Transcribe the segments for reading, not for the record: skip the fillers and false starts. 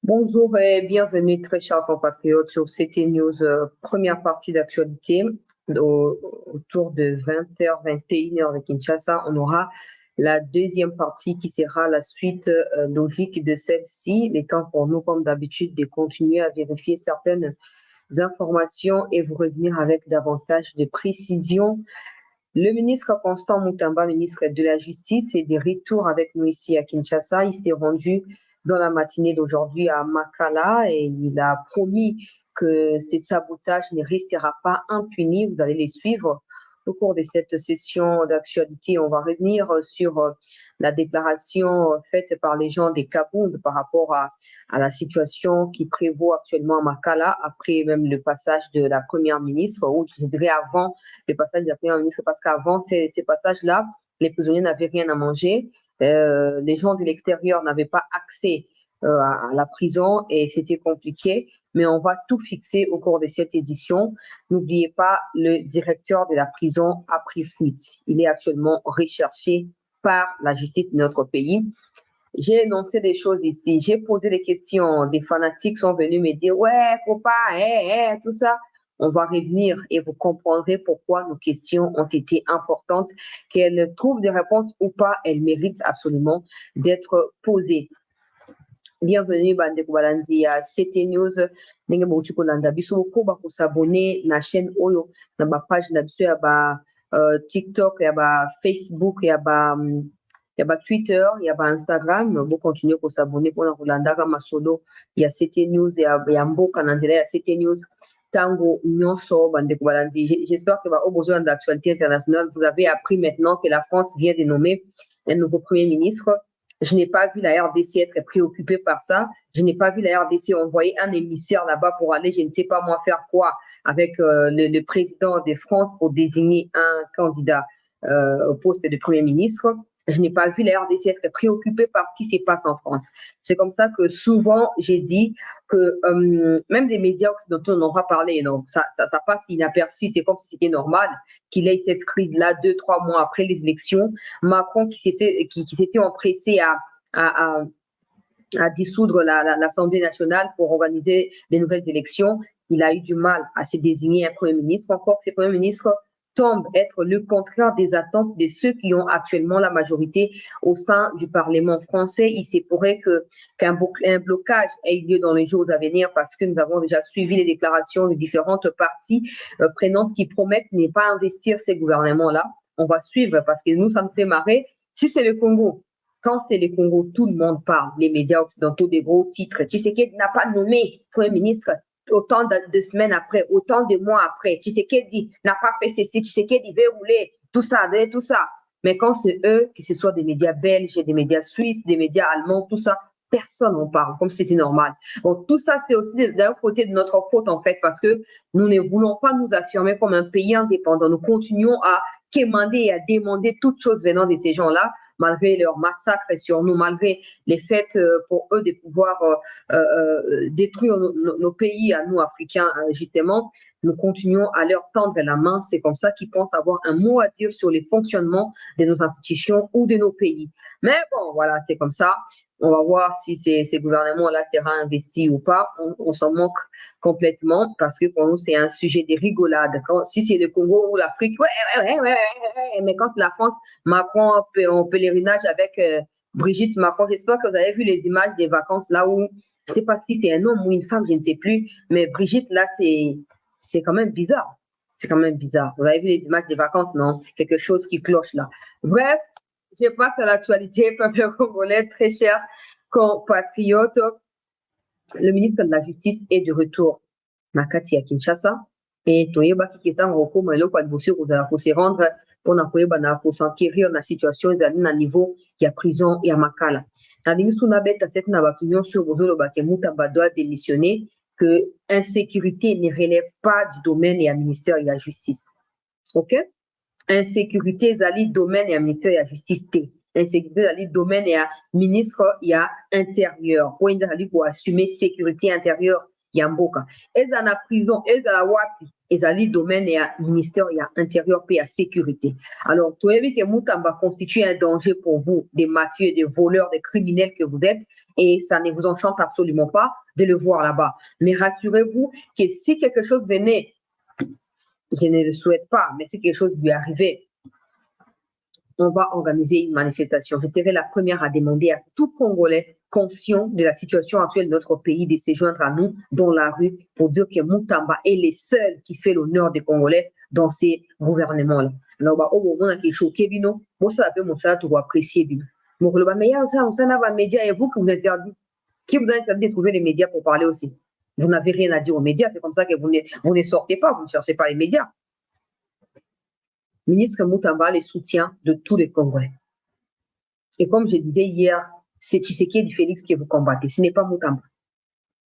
Bonjour et bienvenue, très chers compatriotes, sur CT News, première partie d'actualité. Autour de 20h, 21h avec Kinshasa, on aura la deuxième partie qui sera la suite logique de celle-ci. Il est temps pour nous, comme d'habitude, de continuer à vérifier certaines informations et vous revenir avec davantage de précision. Le ministre Constant Moutamba, ministre de la Justice, est de retour avec nous ici à Kinshasa. Il s'est rendu dans la matinée d'aujourd'hui à Makala et il a promis que ces sabotages ne resteront pas impunis. Vous allez les suivre au cours de cette session d'actualité. On va revenir sur la déclaration faite par les gens des Kabound par rapport à la situation qui prévaut actuellement à Makala, après même le passage de la première ministre, ou je dirais avant le passage de la première ministre, parce qu'avant ces passages-là, les prisonniers n'avaient rien à manger. Les gens de l'extérieur n'avaient pas accès à la prison et c'était compliqué. Mais on va tout fixer au cours de cette édition. N'oubliez pas, le directeur de la prison a pris fuite. Il est actuellement recherché par la justice de notre pays. J'ai énoncé des choses ici. J'ai posé des questions. Des fanatiques sont venus me dire, ouais, faut pas, tout ça. On va revenir et vous comprendrez pourquoi nos questions ont été importantes. Qu'elles trouvent des réponses ou pas, elles méritent absolument d'être posées. Bienvenue bande kubalandi ya CT News ndenge bauti kolanda biso ko ba s'abonner na chaîne oyo na ba page na biso ya ba TikTok ya ba Facebook ya ba Twitter ya ba Instagram bo continuer ko s'abonner pour kolanda ka masolo ya CT News ya mboka na nzela ya CT News tango nyonso bande kubalandi. J'espère que au besoin d'actualité internationale vous avez appris maintenant que la France vient de nommer un nouveau premier ministre. Je n'ai pas vu la RDC être préoccupée par ça. Je n'ai pas vu la RDC envoyer un émissaire là-bas pour aller, je ne sais pas moi, faire quoi avec le président de France pour désigner un candidat au poste de Premier ministre. Je n'ai pas vu la RDC être préoccupée par ce qui se passe en France. C'est comme ça que souvent, j'ai dit que même des médias occidentaux n'ont pas parlé. Donc, ça passe inaperçu. C'est comme si c'était normal qu'il ait cette crise-là 2-3 mois après les élections. Macron qui s'était empressé à dissoudre l'Assemblée nationale pour organiser des nouvelles élections, il a eu du mal à se désigner un Premier ministre. Encore que ces Premiers ministres tombent être le contraire des attentes de ceux qui ont actuellement la majorité au sein du Parlement français. Il se pourrait qu'un blocage ait eu lieu dans les jours à venir parce que nous avons déjà suivi les déclarations de différentes parties prenantes qui promettent ne pas investir ces gouvernements-là. On va suivre parce que nous, ça nous fait marrer. Si c'est le Congo, quand c'est le Congo, tout le monde parle, les médias occidentaux, des gros titres. Tshisekedi n'a pas nommé Premier ministre autant de semaines après, autant de mois après. Tshisekedi n'a pas fait ceci, Tshisekedi veut rouler, tout ça, tout ça. Mais quand c'est eux, que ce soit des médias belges, des médias suisses, des médias allemands, tout ça, personne n'en parle, comme si c'était normal. Donc tout ça, c'est aussi d'un côté de notre faute, en fait, parce que nous ne voulons pas nous affirmer comme un pays indépendant. Nous continuons à quémander et à demander toutes choses venant de ces gens-là, malgré leur massacre sur nous, malgré les faits pour eux de pouvoir détruire nos pays à nous, Africains, justement. Nous continuons à leur tendre la main. C'est comme ça qu'ils pensent avoir un mot à dire sur les fonctionnements de nos institutions ou de nos pays. Mais bon, voilà, c'est comme ça. On va voir si ces gouvernements-là seront investis ou pas. On s'en moque complètement parce que pour nous, c'est un sujet de rigolade. Si c'est le Congo ou l'Afrique, ouais. Mais quand c'est la France, Macron en pèlerinage avec Brigitte Macron, j'espère que vous avez vu les images des vacances là où, je ne sais pas si c'est un homme ou une femme, je ne sais plus, mais Brigitte, là, c'est quand même bizarre. C'est quand même bizarre. Vous avez vu les images des vacances, non? Quelque chose qui cloche là. Bref, je passe à l'actualité, peuple congolais, très cher compatriote. Le ministre de la Justice est de retour Nakati à Kinshasa. Et Toyeba qui est en recours, mais là, quoi de bosser, vous allez se rendre pour s'enquérir de la situation à niveau il y a prison et à Makala. La ministre Nabet a cette opinion sur Bozolo Bakemouta doit démissionner, que insécurité ne relève pas du domaine et à ministère de la Justice. OK? Insécurité, zali domaine et à ministère de la Justice. Insécurité, zali domaine et à ministre et à intérieur. Pour assumer sécurité intérieure, il y a mboka. Eza na prison, eza la wapi. ezali domaine ya ministère ya intérieur pe ya sécurité. Alors, toyebi que Mutamba constitue un danger pour vous, des mafieux, des voleurs, des criminels que vous êtes, et ça ne vous enchante absolument pas de le voir là-bas. Mais rassurez-vous que si quelque chose venait, je ne le souhaite pas, mais si quelque chose lui arrivait, on va organiser une manifestation. Je serai la première à demander à tout Congolais conscient de la situation actuelle de notre pays de se joindre à nous dans la rue pour dire que Mutamba est le seul qui fait l'honneur des Congolais dans ces gouvernements-là. Alors, au moment où on a choqué, bino, moi, ça peut mon salaire pour apprécier, bino. Donc, le meilleur, ça, on s'en a va médias et vous qui vous interdit. Qui vous a interdit de trouver les médias pour parler aussi? Vous n'avez rien à dire aux médias, c'est comme ça que vous ne sortez pas, vous ne cherchez pas les médias. Ministre Mutamba les soutient de tous les Congolais. Et comme je disais hier, c'est Tshisekedi Félix que vous combattez, ce n'est pas Mutamba.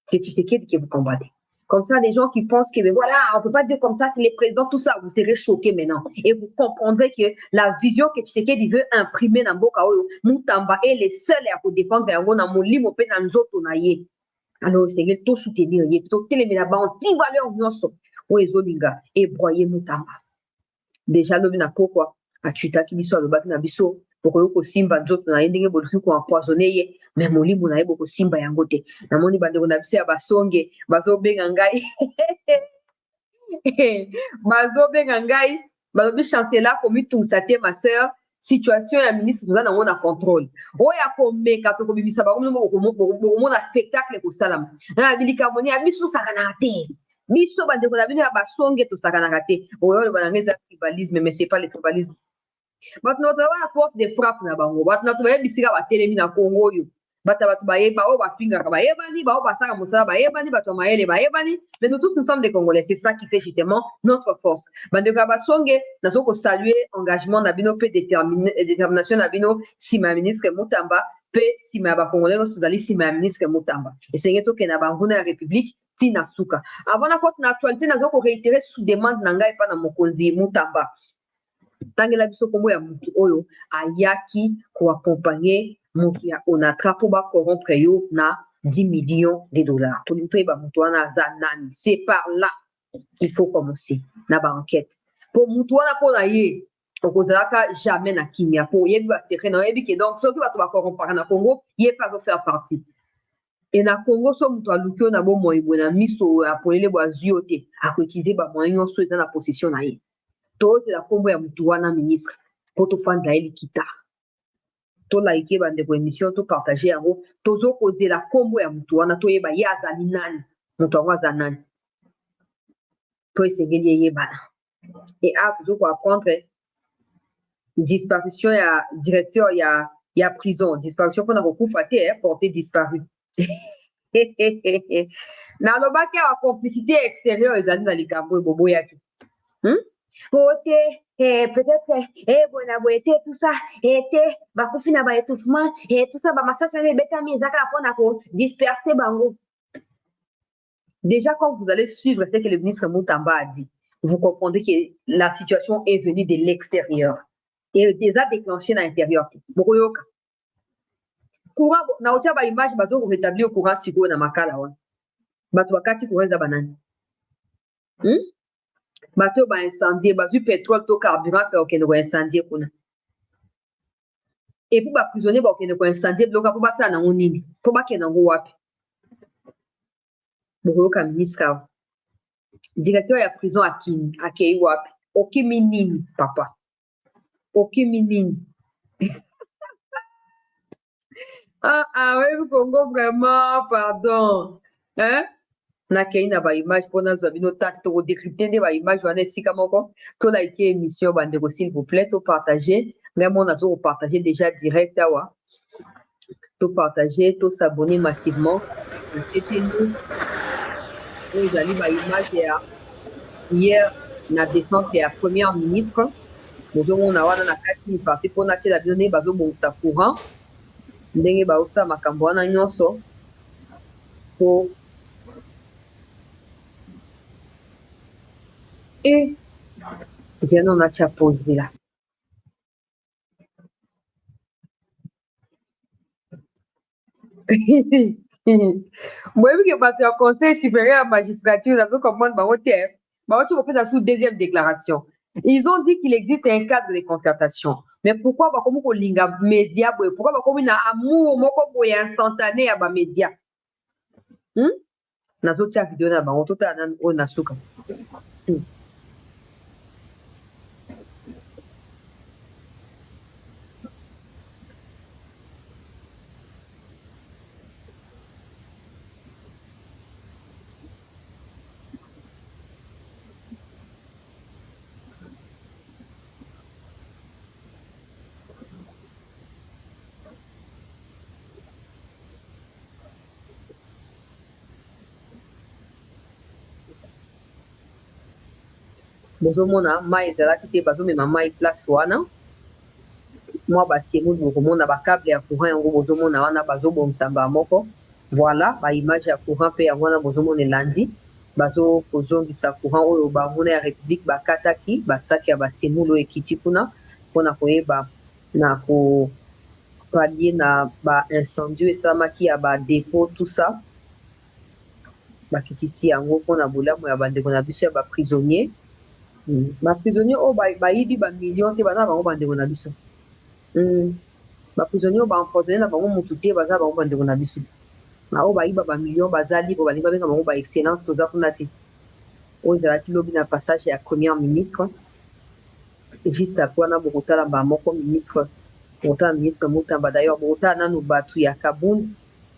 C'est Tshisekedi que vous combattez. Comme ça, les gens qui pensent que, mais voilà, on ne peut pas dire comme ça, c'est les présidents, tout ça, vous serez choqués maintenant. Et vous comprendrez que la vision que Tshisekedi veut imprimer dans Mboka Oyo, Mutamba est le seul à vous défendre dans Molimo pe na nzoto na ye. Alors, c'est tout soutenir, tout téléména ba anti-valeur nyonso. Oezolinga, et broyer Mutamba. Déjà lobi na pokwa achutaki biso alobaki na biso bokoyo kosimba nzoto na ye ndenge boluki koempoisonne ye me molimo na ye bokosimba yango te. Namoni bandeko na biso ya basonge bazobenga ngai bazobenga ngai balobi chancela komitungisa te ma sœur, situation ya ministre toza nango na contrôle oyo akomeka tokobimisa bokomona spectacle ekosalama na bilikambo ni ya biso sakanaka te. Biso bandeko na bino ya basonge tosakanaka te. Oyo oloba nanga eza tribalisme, mais c'est pas le tribalisme. Bato na bato wana force de frappe na bango, bato na bato bayebisika batelemi na Congo oyo, bato bayeba oyo bafingaka bayebani, baoyo basaka mosala bayebani, bato ya mayele bayebani, mais nous tous nous sommes des Congolais, c'est ça qui fait justement notre force. Bandeko ya basonge nazo ko saluer engagement na bino pe détermination na bino sima ya ministre Mutamba pe sima ya bakongolais nyonso tozali sima ya ministre Mutamba. Esenge tokende na banguna ya république tina suka. Avant na kote na actualité nazo ko réitérer sous demande na ngai pa na mokonzi Mutamba. Tangela biso kombo ya mutu oyo ayaki ko accompagner mutu ya Onatra po ba corrompre yo na 10 millions de dollars. Toli toyeba mutu wana aza nani. C'est par là qu'il faut commencer na ba enquête. Po mutu wana po na ye okozalaka jamais na kimia po yebi ba secret na yebi ke donc soki bato ba corrompre na Congo ye pas faire partie. Et na Congo so mutu aluki na bo moyebo na miso aponele bo azio te akoutiliser ba moyens nyonso eza na possession na ye. Tote la kombo ya mutu wana ministre po tofanda ye likita. To like bandeko émission to partager yango tozo kozela kombo ya mutu wana toyeba ye azali nani mutu yango aza nani to esengeli eyebana. Et tozo ko apprendre disparition ya directeur ya prison, disparition mpona kokufa te porté disparu. Nalobaki awa complicité extérieure ezali na likambo eboboyaki ote peut-être bona boye te tout ça te bakufi na ba étouffement tout ça bamassage wana ebetami ezaka mpona kodisperse bango. Déjà quand vous allez suivre ce que le ministre Mutamba a dit, vous comprendrez que la situation est venue de l'extérieur et déjà déclenchée à l'intérieur. Bokoyoka courant na otia ba image bazo ko rétablir courant siko na makala wana bato bakati courant za banani bato ba incendie bazu pétrole to carburant pe okende ko incendie kuna et puis ba prisonnier ba okende ko incendie bloka po basala nango nini po bakende ngo wapi. Bokoyoka ministre directeur ya prison akei wapi okimi nini papa okimi nini oui, Congo, vraiment, pardon. Nakei na ba image pona zo bino tak to décrypter de ba image wana esika moko to like émission bandeko s'il vous plaît to partager vraiment na zo partager déjà direct awa to partager to s'abonner massivement. C'était nous ezali ba image ya hier na descente ya première ministre bozomona wana na kati parti pona tiela bino nde bazobongisa courant ndenge baosala makambo wana nyonso po zeno natia pose là. Boyebi ke bato ya conseil supérieur ya magistrature nazo comprendre bango te Bah, tu refais la sous deuxième déclaration. Ils ont dit qu'il existe un cadre de concertation. Mais pourquoi bah, comme on linga média, pourquoi bah, comme na amour, moko boy instantané à ba média? Nazo tia vidéo na bango tout à nan o nasuka. Bozomona mai ezalaki te bazomema mai place wana mwa basiemu bokomona bakable ya courant yango bozomona wana bazobomisa mbala moko voilà baimage ya courant mpe yango wana bozomona elandi bazokozongisa courant oyo bamona ya république bakataki basaki ya basemulu oyo ekiti kuna mpona koyeba na kopalie na baincendie esalamaki ya badepo tout ça bakitisi yango mpona bolamu ya bandeko na biso ya baprisonnier baprisonnier oyo bayibi bamillion te baza bango bandeko na biso baprisonnier oyo baempoisonne na bango motu te baza bango bandeko na biso oyo bayiba bamillion baza libre balingi babenga bango baexcellence toza kuna te oyo ezalaki lobi na passage ya première ministre juste apres wana bokotala bamoko ministre bokotala ministre Mutamba d'ailleurs bokotala nanu bato ya Kabund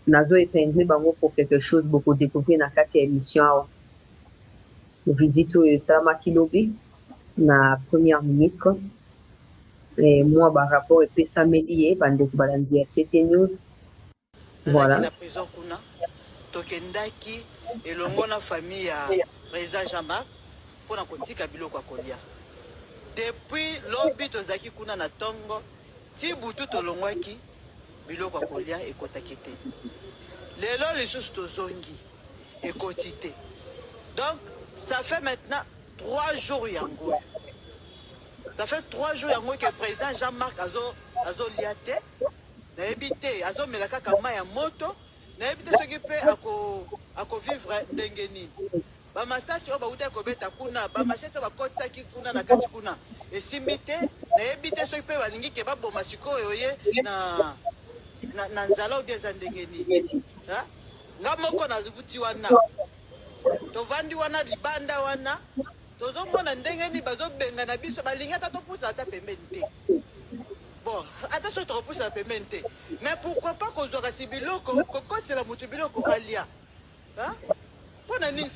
nazo épingle bango pour quelque chose bokodécouvrir na kati ya émission awa visite oyo esalamaki lobi na première ministre mwa barapport epesameli ye bandeko balandi ya CT News voilà na prison kuna tokendaki elongo na famille ya président Jean-Marc mpona kotika biloko ya kolia depuis lobi tozalaki kuna na ntongo ti butu tolongwaki biloko ya kolia ekotaki te lelo lisusu tozongi ekoti te donc ça fait maintenant 3 jours yango ça fait 3 jours yango que président Jean-Marc azo liate nayebi te azomela kaka mai ya moto nayebi te soki mpe akovivre ndenge nini bamasasi oyo bauta kobeta kuna bamashete bakotisaki kuna na kati kuna esimbi te nayebi te soki mpe balingi ke baboma sikoyo ye na nzala obi eza ndenge nini nga moko nazubuti wana tovandi wana libanda wana tozomona ndenge nini bazobenga na biso balingi ata topusa ata pembeni te bon ata soki tokopusa pembeni te mais pourquoi pas kozwaka si biloko kokotisela motu biloko alia mpona nini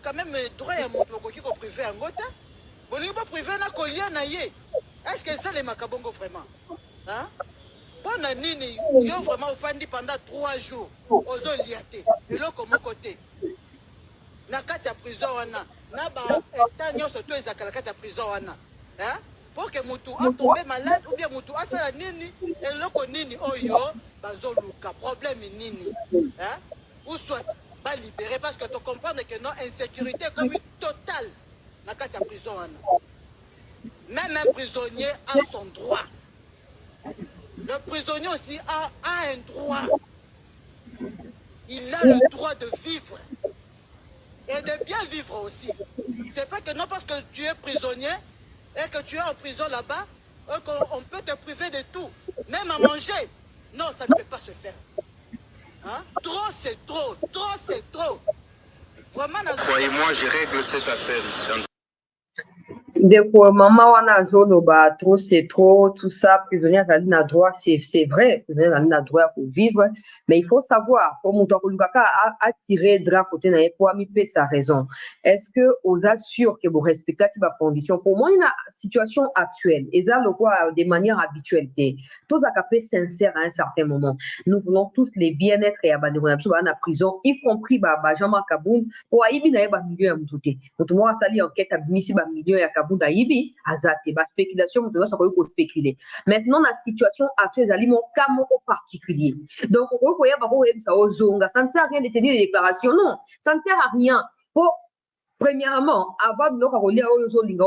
quand même droit ya motu bakoki koprive yango te bolingi boprive na kolia na ye est ce que esalemaka bongo vraiment mpona nini yo vraiment ofandi pendant 3 jours ozolia te eloko moko te na kati ya prison wana na baetat nyonso to ezalaka na kati ya prison wana pour que mutu atombe malade ou bien mutu asala nini eloko nini oyo bazoluka problème nini ou soit balibérer parce que tu comprends que non insécurité comme une totale na kati ya prison wana même un prisonnier a son droit le prisonnier aussi a un droit il a le droit de vivre et de bien vivre aussi. C'est pas que non parce que tu es prisonnier et que tu es en prison là-bas, qu'on peut te priver de tout, même à manger. Non, ça ne peut pas se faire. Trop c'est trop, trop c'est trop. Vraiment, croyez-moi, je règle cette affaire. Deko mama wana azoloba trop c'est trop tout ça prisonnier azali na droit c'est vrai prisonnier azali na droit pour vivre mais il faut savoir pour moto akolukaka attirer drap côté na ye po ami pe sa raison est-ce que aux assure que vous respectez ba condition pour moi une situation actuelle eza lokwa de manière habituelle tous akapé sincère à un certain moment nous voulons tous les bien-être et abandonner na biso ba na prison y compris ba Jean-Marc Kabund po aibi na ye ba milieu ya mututé moto mo asali enquête abimisi ba milieu ya Kabund Ibi, azate, ba spéculation, on peut spéculer. Maintenant, la situation actuelle, elle est mon cas particulier. Donc, on peut ça aux zonga. Ça ne sert à rien de tenir des déclarations, non. Ça ne sert à rien. Pour, premièrement, avant de relier aux zonga,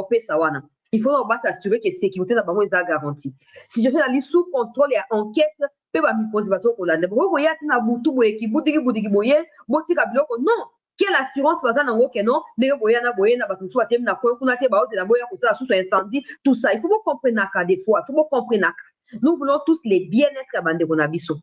il faut s'assurer que la sécurité d'abord est garantie. Si je fais la liste sous contrôle et enquête, peut pas me poser façon pour la ne pas y a na butu boye ki budigi boye botika biloko non quelle assurance baza nango que non ndenge boyana bato so atem na ko kuna te ba la boya ko ça sous incendie tout ça il faut vous comprendre ka des fois il faut vous comprendre nous voulons tous les bien-être à bande na biso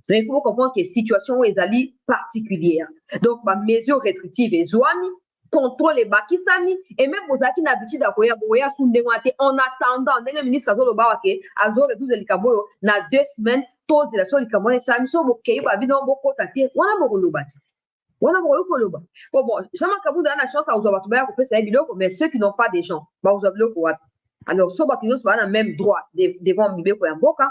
mais il faut comprendre que situation où ezali particulière donc ba mesures restrictives ezwami contrôle bakisami et même bozaki na habitude ya koya boya sundengo te en attendant ndenge ministre azoloba wake azo résoudre likambo na 2 semaines tous la so likambo esami so bokei ba bino bokota te wana bokoloba te wana bokoloba bon jamais Kabunda a la chance à uzwa batu ba kopesa biloko mais ceux qui n'ont pas des gens ba uzwa biloko wapi alors so ba kinos ba na même droit devant mibeko ya mboka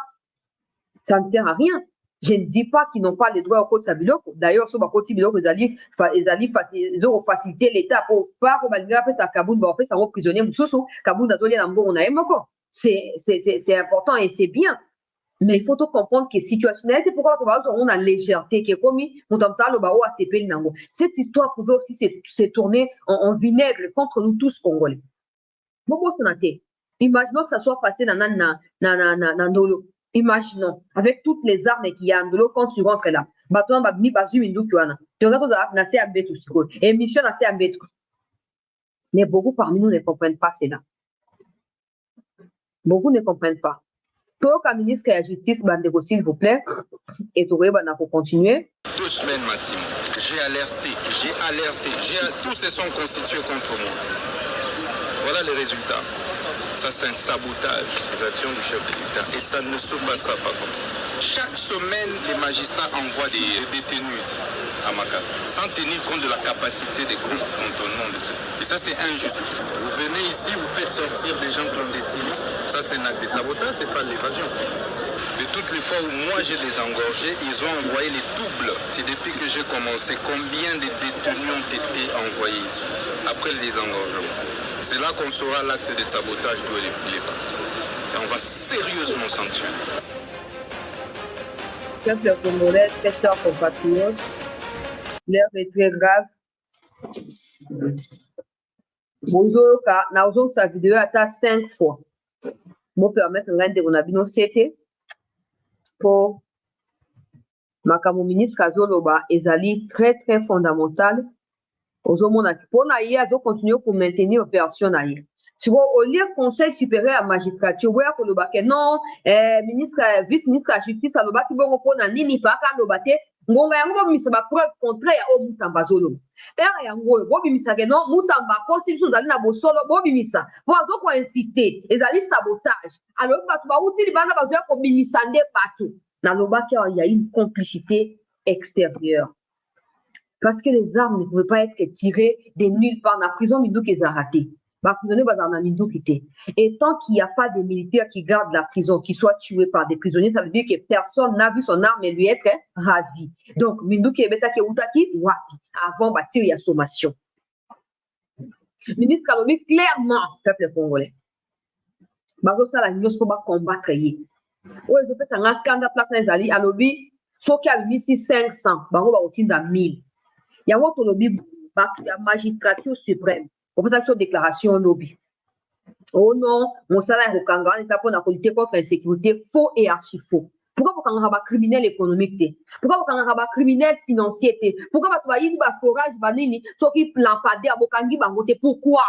ça ne sert à rien. Je ne dis pas qu'ils n'ont pas le droit au code Sabiloko. D'ailleurs, sur le code Sabiloko, ils ont facilité l'État pour pas pour malgré ça Kabunda va faire ça prisonnier Moussou. Kabunda doit aller dans on a moko. C'est important et c'est bien. Mais il faut tout comprendre que situationnalité pourquoi on a légèreté qui est commis on entend le bao ACP nango. Cette histoire pouvait aussi se tourner en vinaigre contre nous tous Congolais. Bobo Sonate. Imaginons que ça soit passé dans Ndolo. Imaginons, avec toutes les armes qu'il y a en quand tu rentres là, bateau va venir basu mindu kiwana. Tu regardes na se ambetu siko. Émission na se ambetu. Mais beaucoup parmi nous ne comprennent pas cela. Beaucoup ne comprennent pas. Pour que le ministre de la Justice, Bandeko, s'il vous plaît, et tout pour continuer. 2 semaines maximum. J'ai alerté. Tous se sont constitués contre moi. Voilà les résultats. Ça, c'est un sabotage des actions du chef de l'État. Et ça ne se passera pas comme ça. Chaque semaine, les magistrats envoient des détenus ici, à Makala, sans tenir compte de la capacité des groupes frontonnants de ceux. Et ça, c'est injuste. Vous venez ici, vous faites sortir des gens clandestinés. Ça, c'est un acte de sabotage, c'est pas de l'évasion. De toutes les fois où moi j'ai désengorgé, ils ont envoyé les doubles. C'est depuis que j'ai commencé. Combien de détenus ont été envoyés ici, après le désengorgement? C'est là qu'on saura l'acte de sabotage d'où il est parti. Et on va sérieusement sanctionner. Peuple congolais, très chers compatriotes, l'heure est très grave. Bonjour, nous avons sa vidéo à 5 fois. Je permettre de vous abonner c'était pour Makamo ministre Kazoloba ezali très très fondamental. Ozomona pour na ye azo continuer pour maintenir opération na ye. Si vous au lieu conseil supérieur à magistrature boya ko loba ke non ministre vice-ministre de la justice aloba ki bongo pona nini fa ka loba te ngonga yango bo misa ba preuve contraire ya o mutamba zolo. Era yango bo bimisa ke non mutamba constitution zali na bosolo bo bimisa. Bo azo ko insister ezali sabotage. Alors batu ba utili bana bazo ko bimisa nde batu. Na loba ke il y a une complicité extérieure. Parce que les armes ne pouvaient pas être tirées de nulle part. La prison, Mindou qui a raté. La prisonnier va dans la Mindou qui était. Et tant qu'il n'y a pas de militaires qui gardent la prison, qui soient tués par des prisonniers, ça veut dire que personne n'a vu son arme et lui être ravi. Donc, Mindou qui est bêta qui est outaki, wapi. Avant, bâtir, il y a sommation. Le ministre Kalomi, clairement, peuple congolais. Bago ça, la Nyos va combattre. Oui, je fais ça, on a 40 places dans les alliés. À l'objet, sauf qu'il y a 1500, Bago va au-dessus de 1000. Il y a votre lobby, la magistrature suprême. Pour ça, une déclaration lobby. Oh non, mon salaire au Kanga, on est pour lutter contre l'insécurité, faux et archi faux. Pourquoi vous avez un criminel économique? Pourquoi vous avez un criminel financier? Pourquoi vous avez un forage banini, ce qui lampade à Bokangi Bangote? Pourquoi?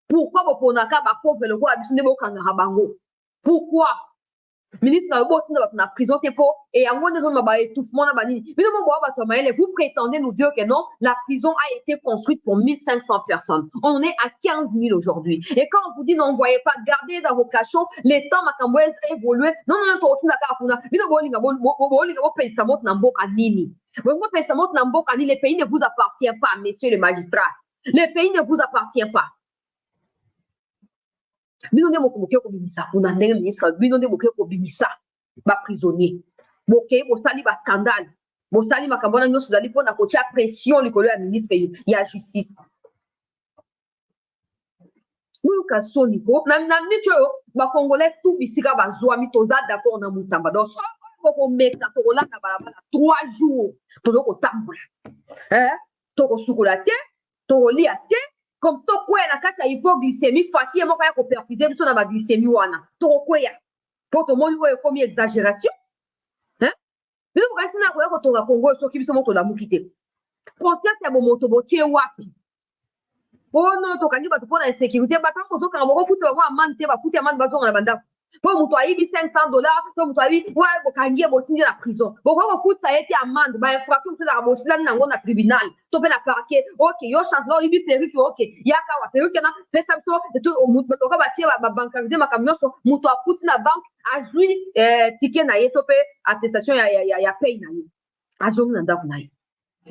Pourquoi vous avez un pauvre le roi de Bokanga Bango? Pourquoi? Ministre na prison et à moins de étouffement na banini. Vous prétendez nous dire que non, la prison a été construite pour 1500 personnes. On est à 15 000 aujourd'hui. Et quand on vous dit non, vous voyez pas, gardez dans vos cachons, les temps makamboès évolué. Non, les pays ne vous appartiennent pas, messieurs les magistrats. Les pays ne vous appartiennent pas. Binonde mokomoke ko bimisa kuna ndenge ministre binonde mokoke ko bimisa ba prisonnier moke bo sali ba scandale bo sali makambona nyoso zali pona ko tia pression likolo ya ministre ya justice nous ka soniko na mnicho ba congolais tout bisika ba zwa mitoza d'accord na mutamba donc ko meka to la na balabala 3 jours to ko tambola to ko sukola te to lia te. Comme si tu as une hypoglycémie, fatigué, tu as perfuser la glycémie. Tu as pour te montrer comme exagération. Mais vous restez là, vous avez Congo, qui sont la moukité. conscience ya bomoto botie wapi oh non tokangi bato mpona insécurité bato kozokanga bango futi bango amande te bafuti amande bazonga na bandako mpo moto ayibi $500 mpo moto ayibi wa bokangi ye botindi na prison bokoki kofutisa ye te amande bainfraction mosusu ezaka bosilani nango na tribunal to mpe na parquet ok yo chancela oyibi perike ok yaka wa perike na pesa biso oka batie babankarize makambo nyonso moto afuti na banke azwi tike na ye to mpe attestation ya pay na ye azongi na ndako na ye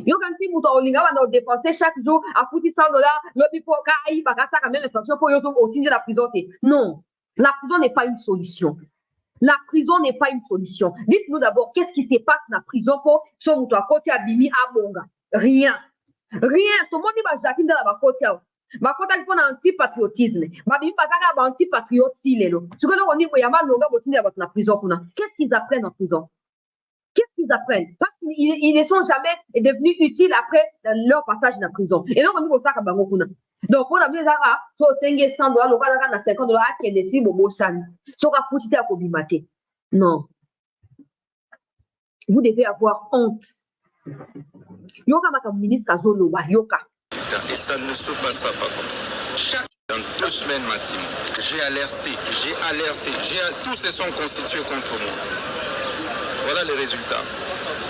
yo kanti moto olinga banda odepense chaque jour afuti $100 lobi mpo ka ayibaka asaka même infraction mpo yo otindi na prison te non. La prison n'est pas une solution. La prison n'est pas une solution. Dites-nous d'abord, qu'est-ce qui se passe dans la prison pour son moto à côté à Bimi à Bonga? Rien. Rien. Tout le monde dit que Jacques dans la côté. Ma côté il faut un anti-patriotisme. Ma Bimi pas un anti-patriote si les lots. Ce que nous on dit que Yama Longa botine dans la prison. Qu'est-ce qu'ils apprennent en prison? Qu'est-ce qu'ils apprennent? Parce qu'ils ne sont jamais devenus utiles après leur passage dans la prison. Et donc on dit que ça Bango kuna. Donc, on a vu ça, so $100, le gars a $50, qui est décidé, bobo san. So ka foutu à kobimate. Non. Vous devez avoir honte. Yoka maka ministre azoloba, yoka. Et ça ne se passera pas comme ça. Dans 2 semaines maximum, j'ai alerté, tous se sont constitués contre moi. Voilà les résultats.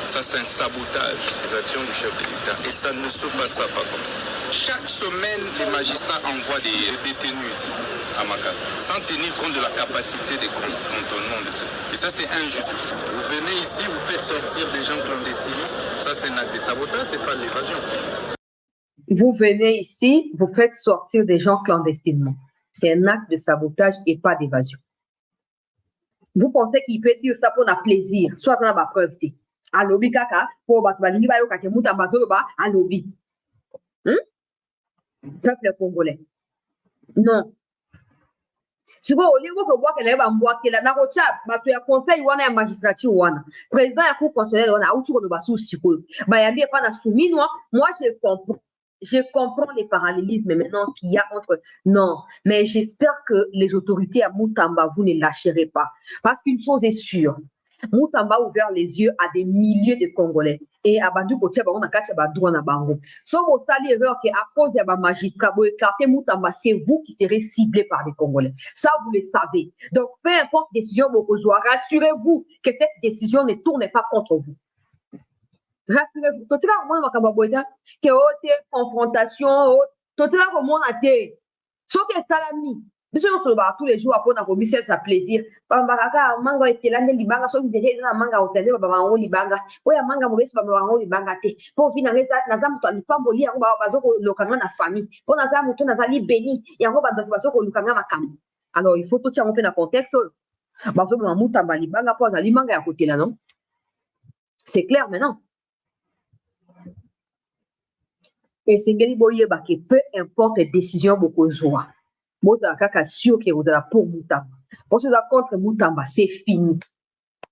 Ça, c'est un sabotage des actions du chef de l'État. Et ça ne se passera pas comme ça. Chaque semaine, les magistrats envoient des détenus ici, à Makala, sans tenir compte de la capacité des cantonnements de ceux. Et ça, c'est injuste. Vous venez ici, vous faites sortir des gens clandestinement. Ça, c'est un acte de sabotage, c'est pas de l'évasion. Vous venez ici, vous faites sortir des gens clandestinement. C'est un acte de sabotage et pas d'évasion. Vous pensez qu'il peut dire ça pour un plaisir, soit dans la preuve. Alobi kaka pour bato balingi bayoka ke muta bazoloba alobi peuple congolais non siko olingo ko bwa kele ba mbwa kela na kocha bato ya conseil wana ya magistrature wana président ya cour constitutionnelle wana auti ko ba sous siko ba yambi pas na souminwa moi je comprends les parallélismes maintenant qu'il y a entre non mais j'espère que les autorités à Mutamba vous ne lâcherez pas parce qu'une chose est sûre Mutamba a ouvert les yeux à des milliers de Congolais. Et à Bandu Kotia, on a quatre droit na bango. So vous savez erreur que à cause de magistrat, vous écartez Mutamba, c'est vous qui serez ciblés par les Congolais. Ça, vous le savez. Donc, peu importe décision vous besoin, rassurez-vous que cette décision ne tourne pas contre vous. Rassurez-vous. Tout ça, on va kababoida que haute confrontation, tout ça, on a été. Sauf que c'est l'ami. Biso yo ba tous les jours après na komisa sa plaisir bambaka manga etelande libanga so nzete na manga otende ba bango libanga oya manga mobesi ba bango libanga te po vina ngeza na zamu to lipamboli yango ba bazoko lokanga na famille po na zamu to na zali béni yango ba donc bazoko lokanga makambo alors il faut tout tirer un peu dans contexte bazo ba Mutamba libanga po za limanga ya kotela non c'est clair maintenant et c'est ngeli boye ba que peu importe décision boko zoa Mota kaka sûr que vous allez pour Mutamba. Parce que vous êtes contre Mutamba, c'est fini.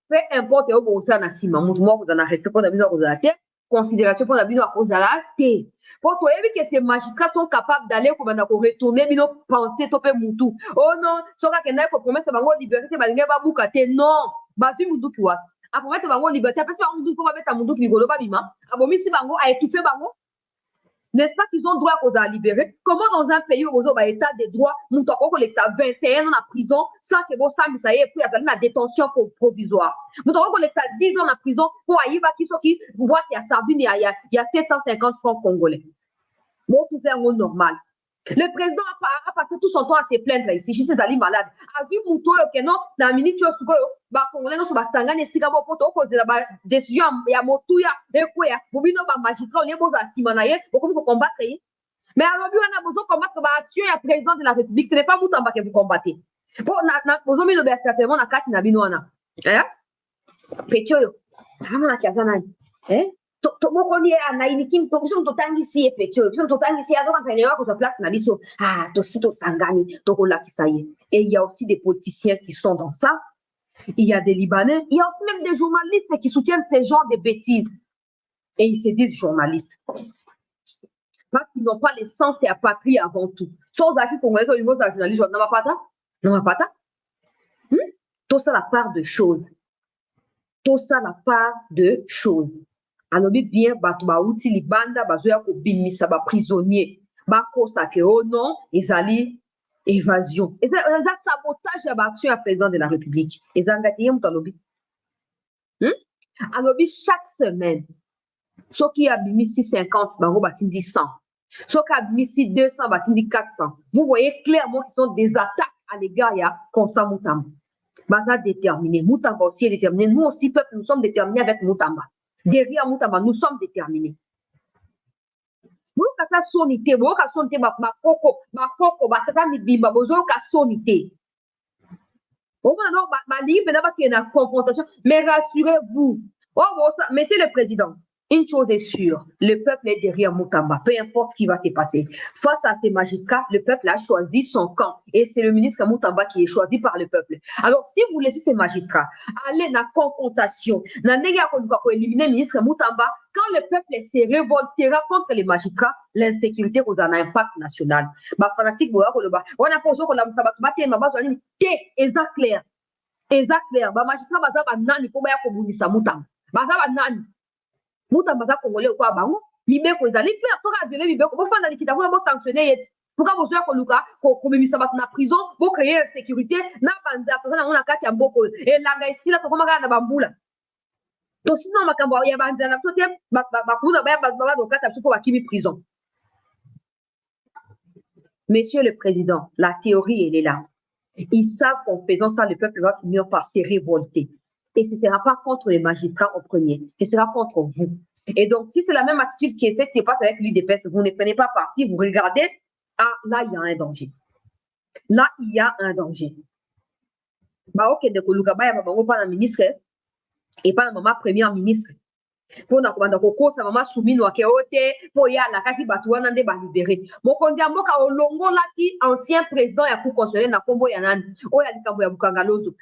Peu importe où vous êtes, vous en restez pour la vie de la terre, considération pour la vie de la terre. Pour toi, que ces magistrats sont capables d'aller pour retourner, mais non penser topé Moutou. Oh non, ce qu'on a pour promettre la liberté, non, Basu Moutou qui voit. À promettre la liberté, après ça, on dit qu'on va mettre un Moutou qui rigole pas bima. À bon, si Bango a étouffé Bango. N'est-ce pas qu'ils ont droit à libérer? Comment dans un pays où vous avez état des droits, nous avons 21 ans en prison sans que vous sachiez ça y est, puis il y a la détention provisoire. Nous avons 10 ans en prison pour Aïba qui voit qu'il y a Sardine, il y a 750 francs congolais. Bon, tout faire au normal. Le président a passé tout son temps à se plaindre ici. Je suis allé malade. A vu Mouto, que non, dans la minute, tu as congolais, non, sangane, et si gabo poto, cause de la décision, ya motuya, et quoi, bobino, magistrat, on est beau à Simanaye, beaucoup pour combattre. Mais alors, on a besoin de combattre, tuer un président de la République. Ce n'est pas Moutamba que vous combattez. Bon, vous avez besoin de certainement, la casse, nabinoana. Hein? Pétio, na kazana. Hein? Tobokoni anainikim tobiso totangisi epetio biso totangisi azo kanza lewa ko place na biso to sito sangani to kolakisa ye et il y a aussi des politiciens qui sont dans ça il y a des Libanais il y a aussi même des journalistes qui soutiennent ces genres de bêtises et ils se disent journalistes parce qu'ils n'ont pas l'essence et la patrie avant tout sans acquis congolais au niveau de la journaliste non va pas tout ça la part de choses alobi bien bato bauti libanda bazoya kobimisa baprisonnier bakosa ke oh non ezali évasion eza sabotage ya baaction ya président de la république ezangaki ye moto alobi alobi chaque semaine soki abimisi 50 bango batindi 100 soki abimisi 200 batindi 400 vous voyez clairement qu'ils sont des attaques à l'égard ya Constant Mutamba baza déterminé Mutamba aussi est déterminé nous aussi peuple nous sommes déterminés avec Mutamba derrière Mutamba nous sommes déterminés boyoka soni te boyoka soni te bakoko batata mibimba bozoyoka soni te omona donc balingi mpena bakende na confrontation mais rassurez-vous monsieur le président une chose est sûre, le peuple est derrière Mutamba, peu importe ce qui va se passer. Face à ces magistrats, le peuple a choisi son camp et c'est le ministre Mutamba qui est choisi par le peuple. Alors, si vous laissez ces magistrats aller dans la confrontation, éliminer le ministre Mutamba, quand le peuple se révoltera contre les magistrats, l'insécurité cause un impact national. Fanatique, on a posé exact clair. Exact clair. Magistrat, nani pour Mutamba. Nani. Mutamba za congolais kwa bango mibeko ezali clair soka violé mibeko bo fanda likita bo sanctionner yet pourquoi bozoya koluka ko komimisa bato na prison bo créer insécurité na banza personne na kati ya mboko elanga esila to komaka na bambula to sinon makambo ya banza na tote bakuna ba do kata suko bakimi prison. Monsieur le président, la théorie elle est là. Ils savent qu'en faisant ça le peuple va finir par se révolter. Et ce ne sera pas contre les magistrats en premier, ce sera contre vous. Et donc, si c'est la même attitude qui se passe avec l'UDPS, vous ne prenez pas parti, vous regardez, ah, là, il y a un danger. Là, il y a un danger. Bah, ok, de Kolukaba, il y a pas un ministre et pas un premier ministre. Pour na komanda kokosa mama soumino akeote pour ya la kaki batuana nde ba libérer mokonzi ya mboka olongo laki ancien président ya cour constitutionnelle na kombo ya nani oya likambo ya bukangalozo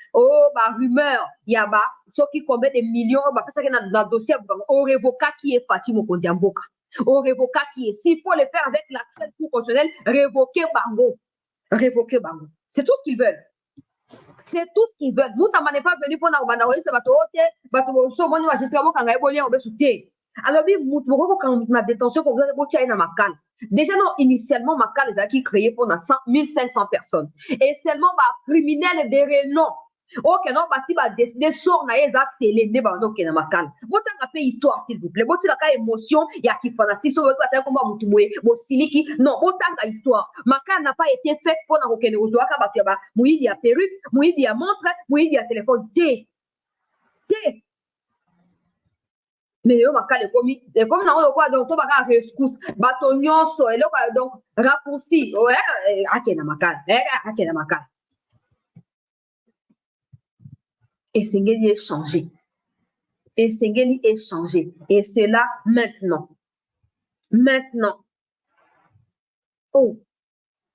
ba rumeur ya ba soki combien de millions ba pesa na dossier o révoca qui est Fati mokonzi ya mboka o révoca qui est s'il faut le faire avec l'action cour constitutionnelle révoquer bango c'est tout ce qu'ils veulent. C'est tout ce qu'ils veulent. Mutamba n'est pas venu pour nous banda c'est bato so moni magistrat mokanga ebolien obesuté. Alors bi mutoko quand na détention pour vous tirer na makal. Déjà non initialement makal est qui créé pour 1500 personnes et seulement ba criminels de renom. Ok non ba si ba décider sort na eza scellé ne ba donc na makal. Botanga pe histoire s'il vous plaît. Botika ka émotion ya ki fanatique so ba comme mutu moye bo siliki non botanga histoire. Makal n'a pas été faite pour na kokene ozoaka ba ya ba muibi ya perruque, muibi ya montre, muibi ya téléphone T. Mais yo makal comme na on quoi donc to baka rescousse bato nyonso et donc raccourci ouais akena makal et Sengeli est changé. Et Sengeli est changé. Et c'est là maintenant. Oh.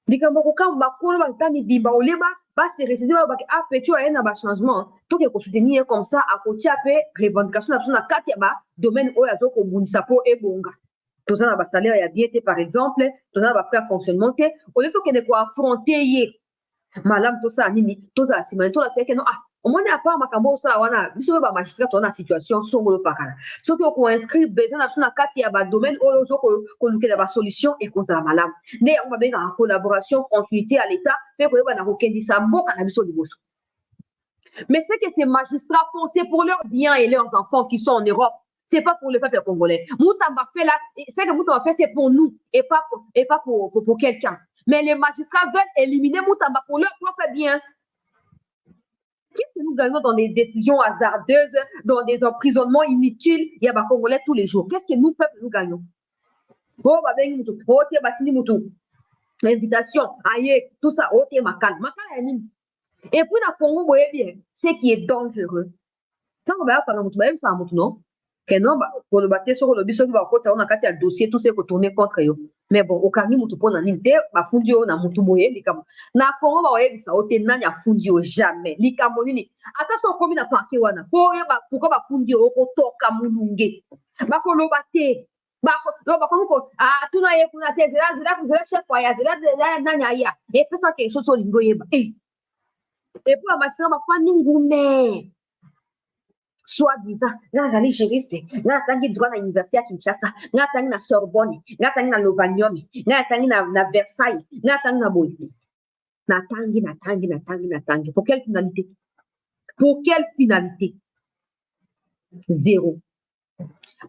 Likambo ka makolo batami bimba oleba ba se resister ba a petit a na ba changement. To ke ko soutenir comme ça à côté apé revendication na kati ba domaine oyo azoko bunisa po ebonga. Toza na ba salaire ya bien te par exemple, toza na ba frère fonctionnement te, au lieu to ke ne ko affronter ye. Malam to sa nini, toza simane to la c'est que non au moins à part makambo ça wana biso ba magistrat on a situation songolo pakala soki ko inscrire besoin na kati ya ba domaine oyo zoko ko lukela ba solution et ko za malam ne on va bien en collaboration continuité à l'état mais ko ba na ko kendisa mboka na biso liboso. Mais c'est que ces magistrats font c'est pour leurs biens et leurs enfants qui sont en Europe, c'est pas pour le peuple congolais. Mutamba fait là, c'est que Mutamba fait c'est pour nous et pas pour quelqu'un. Mais les magistrats veulent éliminer Mutamba pour leur propre bien. Qu'est-ce que nous gagnons dans des décisions hasardeuses, dans des emprisonnements inutiles? Il y a des Congolais tous les jours. Qu'est-ce que nous, peuple, nous gagnons? Oh, l'invitation, aïe, tout ça, oh, t'es makal. Et puis, dans le Congo, vous voyez bien, ce qui est dangereux. Quand on va parler de ça, non? Que non, pour le battre sur le biso qui va côté, on a qu'à dossier, tout ce qu'on tourne contre eux. Mais bon, au cas où nous prenons n'inte, ba fundio na mutu moye likamo. Na Congo ba oye bisa ote nani a fundio jamais. Likamo nini? Attention comme na parquet wana. Pourquoi ba fundio oko toka mununge? Ba ko lo batte. Ba comme ko tout na ye kuna te zela chef ya zela nanya ya. Et puis ça quelque chose au lingo yeba. Et puis ma sœur ma fani ngume. soi-disant nga zali juriste nga tangi droit na université ya Kinshasa nga tangi na Sorbonne nga tangi na Lovanium nga tangi na Versailles nga tangi na boy na tangi pour quelle finalité zéro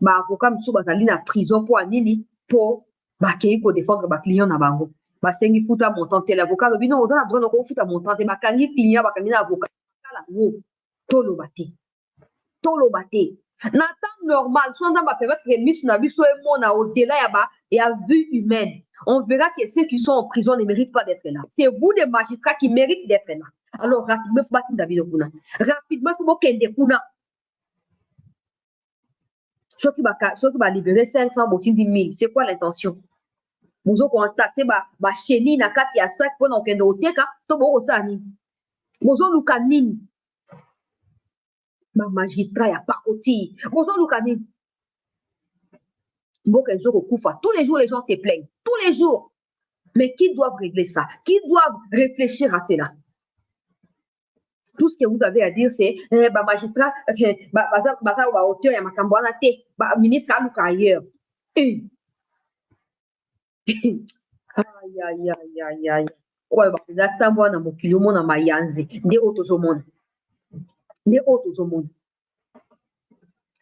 ba avocat msu bazali na prison pour anini pour bakei ko défendre ba client na bango basengi futa montant tel avocat lobi non oza na droit noko futa montant te bakangi client bakangi na avocat kala wo toloba te na temps normal so nzamba permettre que misu na biso emona au-delà ya vue humaine on verra que ceux qui sont en prison ne méritent pas d'être là c'est vous les magistrats qui méritent d'être là alors rapidement faut batinda bino kuna rapidement faut bokende kuna soki ba libérer 500 botindi 1000 c'est quoi l'intention bozo ko entasser ba chenille na kati ya sac pona okende oteka to boko sa nini bozo luka nini ba magistrat ya pakoti bozo luka nini mboka ezoko kufa tous les jours les gens se plaignent tous les jours mais qui doivent régler ça qui doivent réfléchir à cela tout ce que vous avez à dire c'est ba magistrat baza ba auteur ya makambo wana te ba ministre aluka ailleurs aïe oyo bakoza ntambo wana mokili omona mayanzi nde oyo tozomona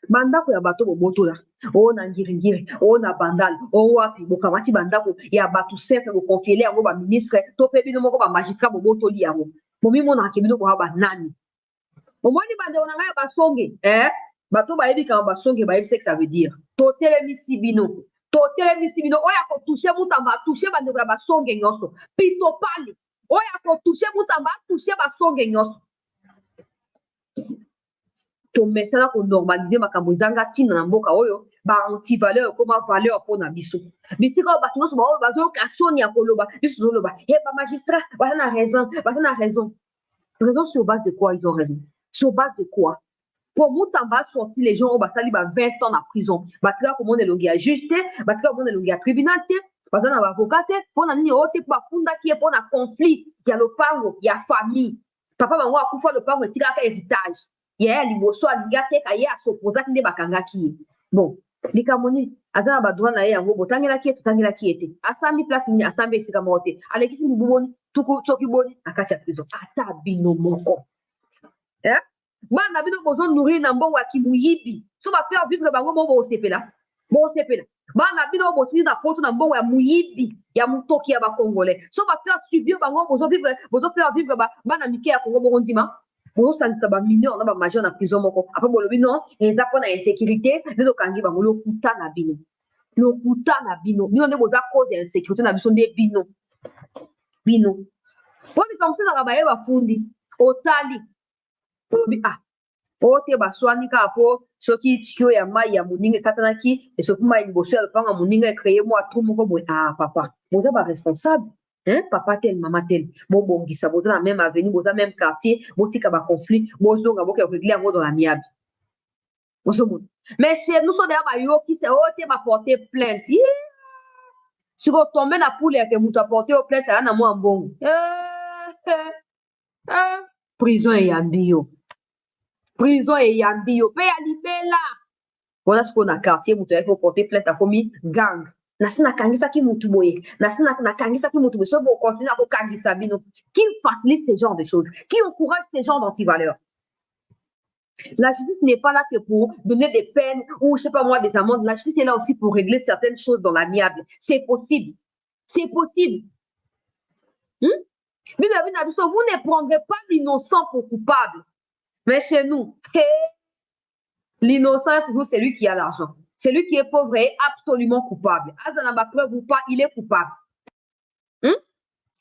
bandako ya bato bobotola oyo na ngiringiri oyo na bandala oyo wapi bokamati bandako ya bato simple bokonfiele yango baministre to mpe bino moko bamagistrat bobotoli yango bomimonaka bino koya banani omoni bandeko na ngai ya basonge bato bayebi kama basonge bayebi ce que ça veut dire totelemisi bino oyo akotouche mutamba atouche bandeko ya basonge nyonso pito pale oyo akotouche mutamba atouche basonge nyonso tomesana konormalize makambo ezanga ntina na mboka oyo baantivaleur ekoma valeur mpona biso bisika oyo bato nyonso baoyo bazoyoka soni ya koloba biso tozoloba bamagistrat baza na raison sur base de quoi ils ont raison sur base de quoi pour mutamba sorti les gens oyo basali 20 ans na prison batika komona elongi ya juge te batika komona elongi ya tribunal te baza na baavocat te mpona nini oyo te bafundaki ye mpona conflit ya lopango ya famille papa bango akufa lopango etikaka héritage ya liboso alingi ateka ye asopozaki nde bakangaki ye bon likambo nini aza na badroit na ye yango botangelaki ye totangelaki ye te asambi place nini asambi esika moko te alekisi mibu boni tuku soki boni na kati ya prison ata bino moko bana bino bozonourir na mbongo ya kimuyibi so bapere vivre bango mo bosepela bana bino botindi na poto na mbongo ya muyibi ya motoki ya bakongolais so bapere subir bango bozofere vivre bana mike ya kongo bokondima bozosangisa bamineur na bamajeur na prison moko apres bolobi non eza mpona insécurité nde tokangi bango lokuta na bino nde boza cause ya insécurité na biso nde bino po likambo mosusaka baye bafundi otali olobi oyo te baswani kaka po soki tio ya mai ya moninga ekatanaki soki mai liboso ya lopango ya moninga ecreye mwa tru moko boye papa boza baresponsable papa tel mama tel bobongisa boza na même avenue boza même quartier botika baconflit bozonga boke réglé yango dans l'amiable ozomona mais chez nous so deya bayokisa oyo te baporte plainte siko tombe na poule yake moto aporte yo plainte aya na mwa mbongo prison eyambi yo mpe ya libela wana sikoyo na quartier moto ayaki koporte plainte akomi gang nasi nakangisaki mutu boye nakangisaki mutu boye so bokontinue akokangisa bino qui facilite ce genre de choses qui encourage ce genre d'antivaleurs. La justice n'est pas là que pour donner des peines ou je sais pas moi des amendes. La justice est là aussi pour régler certaines choses dans l'amiable. C'est possible. Vous ne prendrez pas l'innocent pour coupable. Mais chez nous, l'innocent est toujours celui qui a l'argent. Celui qui est pauvre est absolument coupable. Azanaba preuve ou pas, il est coupable.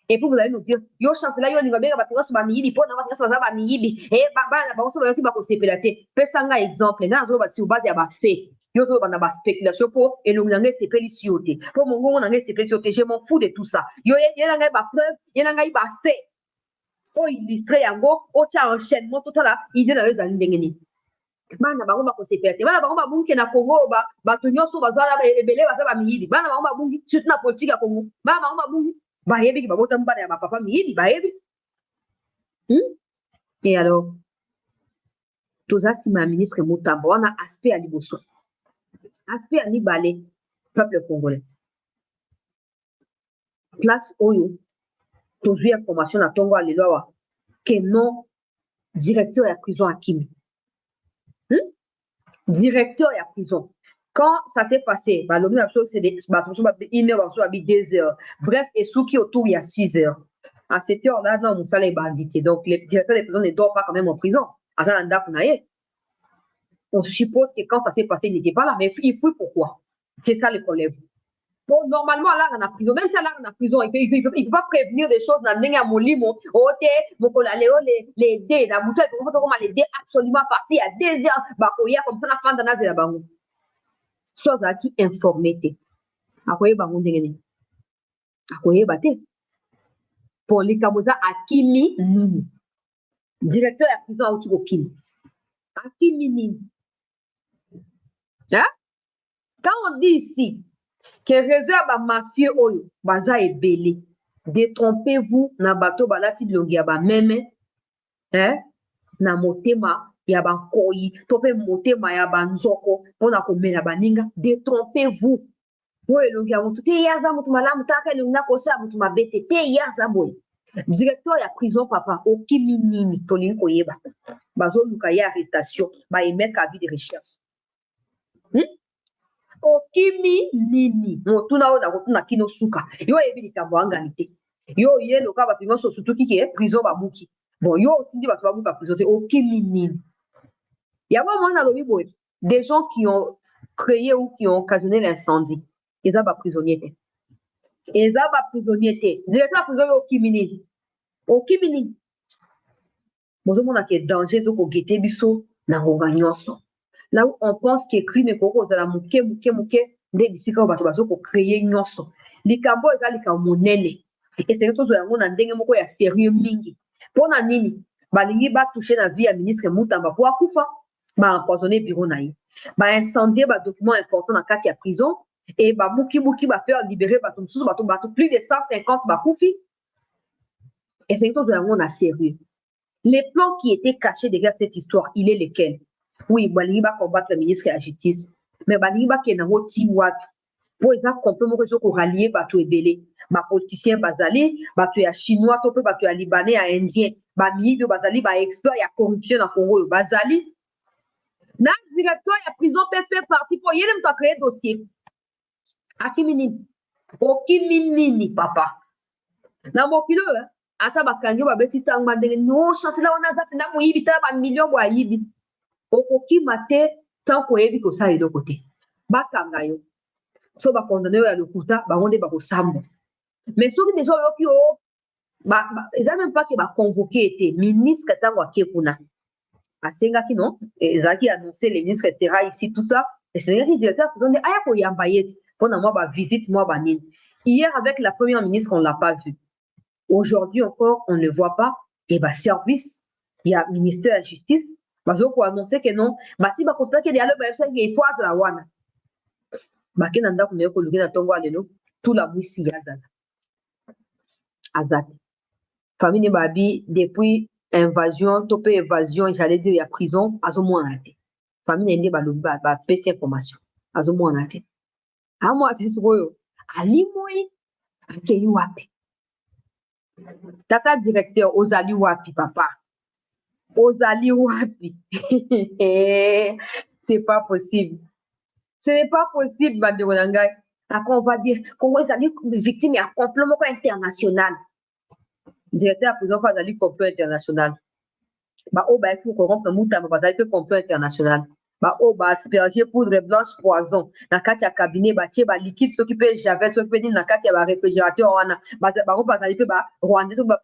Et puis vous allez nous dire, yo chancela yo ninga benga bato ba miyibi po na bato ba miyibi bana ba so ba yoki ba ko sepelate pesanga exemple na zo ba si base ya ba fait yo zo ba na ba spéculation po elongi na ngai sepeli siote po mongongo na ngai sepeli siote je m'en fous de tout ça yo yena ngai ba preuve yena ngai ba fait po illustrer yango o tia enchaînement total idée na yo za ndengeni bana bango ba ko sepelate bana bango ba bunki na Congo bato nyonso bazala ba ebele ba miyibi bana bango ba bunki surtout na politique ya Congo bana bango ba bunki bayebi ki babota mbana ya bapapa miyibi bayebi et alors Toza si ma ministre Moutamba, on a aspect à Liboso. Aspect à Nibale, peuple congolais. Place Oyo, tozu information à Tongo Aleloa, que non, directeur de la prison à Kimi. Directeur de la prison. Quand ça s'est passé, bah, c'est des 1 heure, 2 heures. Bref, et sous qui autour, il y a 6 heures. À cette heure-là, non, mon salaire est bandité. Donc, les directeurs des prisons ne dorment pas quand même en prison. On suppose que quand ça s'est passé, il n'était pas là. Mais il fouille pourquoi? C'est ça le problème. Bon, normalement, là, on a prison. Même si là, on a prison, il ne peut pas prévenir des choses dans le molimo. Les dés, la bouteille, les dés absolument partis à 2 heures. Bah, comme ça, la fin de la zéla bango. Soit qui informé. Akoye bango ndengene. Akoye bate. Pour les Kaboza, Akimi Nini. Directeur de la prison à Outiko Kimi. Akimi Nini. Hein? Quand on dit ici que réserve à mafieux oyo, baza est belé. Détrompez-vous, na bateau balati blongi aba meme. Hein? Na motema yaba koyi, tope motema yaba nzoko, pona komela baninga. Détrompez-vous. Boy longi ya mutu, te yaza mutu malamu, taka luna kosa mutu mabete, te yaza boy. Directeur ya prison papa, okimi nini, tolingi koyeba. Bazo luka ya arrestation, ba emettre avis de recherche. Okimi nini, motuna o na kotuna kino suka. Yo ebi likambo anganite. Yo ye loka ba pingo so sutu kiki prison ba buki. Bon yo tindi ba tubabu ba prison te okimi nini. Ya moi na lobi boy, des gens qui ont créé ou qui ont occasionné l'incendie. Ils ont pas prisonniers. Ils ont pas prisonniers. Directeur prison okimi nini. Okimi nini. Bozo mona ke danger zo ko gete biso na ngonga nyonso. Là où on pense que crime est koko za la muke nde bisika o bato bazo ko créer nyonso. Likambo eza likambo monene. Et c'est que yango na ndenge moko ya sérieux mingi. Pona nini balingi ba toucher na vie ya ministre Moutamba po akufa ba empoisonner bureau na ye. Ba incendier ba documents importants na kati ya prison et ba buki ba faire libérer bato mususu bato plus de 150 ba kufi. Et c'est que yango na sérieux. Les plans qui étaient cachés derrière cette histoire, il est lequel? Oui, balingi ba combattre le ministre de la Justice, mais balingi ba kenango team wapi. Pour exemple, complètement réseau ko rallier bato ebele, ba politiciens bazali, bato ya chinois, to pe bato ya libanais, ya indien, ba miibi bazali, ba expert ya corruption na Congo bazali. Na directeur ya prison peut faire partie pour yele mto créer dossier. Akimi nini? Okimi nini papa. Na mokilo ata bakangi ba beti tangba ndenge no chance la ona zapi na moyibi ta ba million bo ayibi. Okoki mate tant qu'on ebi ko sa edo côté bakanga yo so ba condamné ya lokuta ba onde ba ko sambo mais soki déjà yoki o ba eza même pas que ba convoqué été ministre tango akekuna asenga ki non ezaki annoncé le ministre sera ici tout ça et c'est qui directeur pour donner aya ko yamba yeti pendant moi ba visite moi ba nini hier avec la première ministre on l'a pas vu aujourd'hui encore on ne voit pas et ba service il y a ministère de la justice. Bazo ko annoncer que non basi ba kota ke dialo ba yebisa ke il faut la wana ba ke nanda ko ne ko lukina tongo alelo tout la mwisi ya zaza azat famille babi depuis invasion topé évasion j'allais dire ya prison azo mwana te famille ndé ba lobi ba pesa information azo mwana te amo atisuko ali moi akeyi wapi tata directeur ozali wapi papa Ozali wapi. C'est pas possible. Ce n'est pas possible, Babiro Nangai. Après, on va dire qu'on est victime d'un complot international. Directeur de la prison, on a dit complot international. Bah, oh, bah, il faut qu'on rompe le mouton, parce que complot international. Bah, oh, bah, asperger poudre blanche poison. Dans le cas cabinet, bah, tiens, bah, liquide, s'occuper, j'avais s'occuper dans le cas de réfrigérateur, bah, on va aller, bah, Rwanda, bah,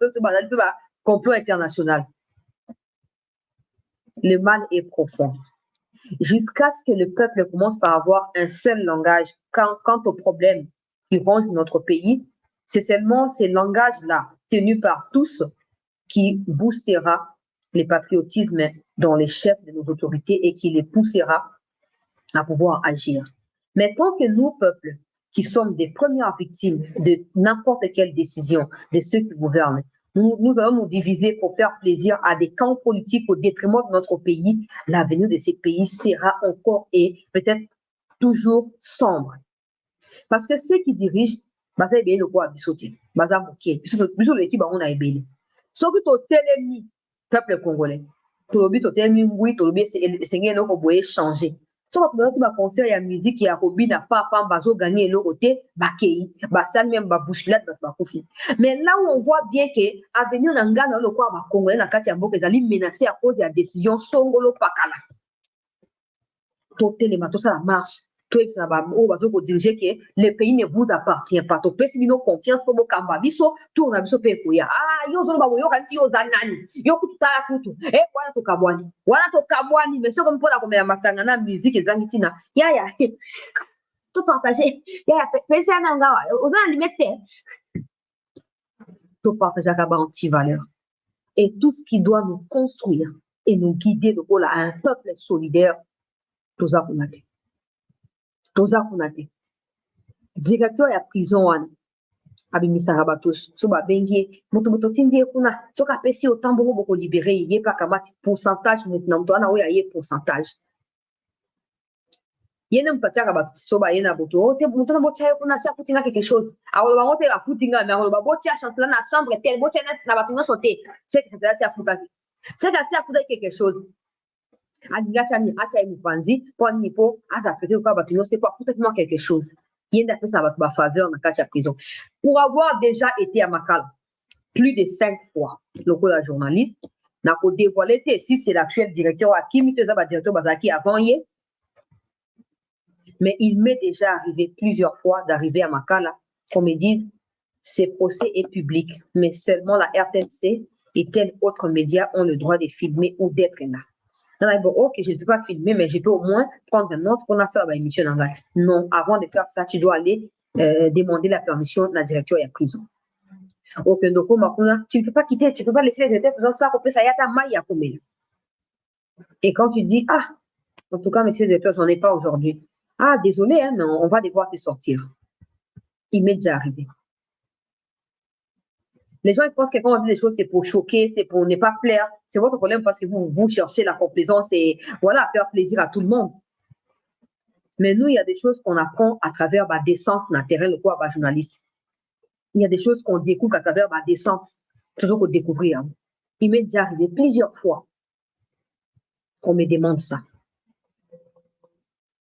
complot international. Le mal est profond. Jusqu'à ce que le peuple commence par avoir un seul langage quant aux problèmes qui rongent notre pays, c'est seulement ces langages-là, tenus par tous, qui boostera le patriotisme dans les chefs de nos autorités et qui les poussera à pouvoir agir. Mais tant que nous, peuples, qui sommes des premières victimes de n'importe quelle décision de ceux qui gouvernent, Nous allons nous diviser pour faire plaisir à des camps politiques au détriment de notre pays. L'avenir de ces pays sera encore et peut-être toujours sombre. Parce que ceux qui dirigent, baza ebele le quoi bisoté, baza moké, biso le qui ba on a ebele. Sauf que totelemi peuple congolais. Tolobi totelemi oui, tolobi c'est ngeno ko boye changer. Sauf que notre concert ya musique ya Robi na papa bazo gagner le côté bakei, basal même ba bousculade ba kofi. Mais là où on voit bien que avenir na ngana le quoi ba congolais na kati ya mboka ezali menacé à cause de la décision songolo pakala. Totelema tout ça la marche. Diriger que le pays ne vous appartient pas. To pesi bino confiance pour bokamba biso, tout on a biso pe koya. Ah, yo zolo ba yo kanti yo zanani. Yo kututa kutu. Wana to kabwani. Wana to kabwani, mais c'est comme pour la comédie masanga na musique ezangi tina. Ya. Tout partager. Ya, pesi ananga wa. Ozana limite. Tout partager kaba anti-valeur. Et tout ce qui doit nous construire et nous guider de à un peuple solidaire, tout ça qu'on a fait. Toza kunate directeur ya prison wana abimisaka batos so babengi moto tindie kuna soka pesi otambo boko libérer ye pa kamati pourcentage na mto ana oya ye pourcentage yene mpatiaka bato so ba yena boto te moto na botia kuna sa kutinga quelque chose awolo bango te akutinga mais awolo babotia chancela na chambre tel botia na bato no sauter c'est que ça afuka quelque chose Aligachani acha mupanzi pour nipo asa traiter quoi ba c'est pas complètement quelque chose yenda pesa ba faveur na kacha prison pour avoir déjà été à Makala plus de 5 fois le la journaliste n'a pas dévoilé si c'est l'actuel directeur à qui miteza ba directeur bazaki avant hier mais il m'est déjà arrivé plusieurs fois d'arriver à Makala qu'on me dise ce procès est public mais seulement la RTNC et tel autre média ont le droit de filmer ou d'être là. Ok, je ne peux pas filmer, mais je peux au moins prendre un autre qu'on a ça à émission. Non, avant de faire ça, tu dois aller demander la permission de la direction et la prison. Ok, donc, tu ne peux pas quitter, tu ne peux pas laisser les directeurs faisant ça, ça y a ta maille à combien. Et quand tu dis, ah, en tout cas, monsieur le directeur, j'en ai pas aujourd'hui. Ah, désolé, hein, mais on va devoir te sortir. Il m'est déjà arrivé. Les gens ils pensent que quand on dit des choses, c'est pour choquer, c'est pour ne pas plaire. C'est votre problème parce que vous cherchez la complaisance et voilà, faire plaisir à tout le monde. Mais nous, il y a des choses qu'on apprend à travers ma descente naturelle, quoi, ma journaliste. Il y a des choses qu'on découvre à travers ma descente, toujours qu'on découvrir. Hein. Il m'est déjà arrivé plusieurs fois qu'on me demande ça.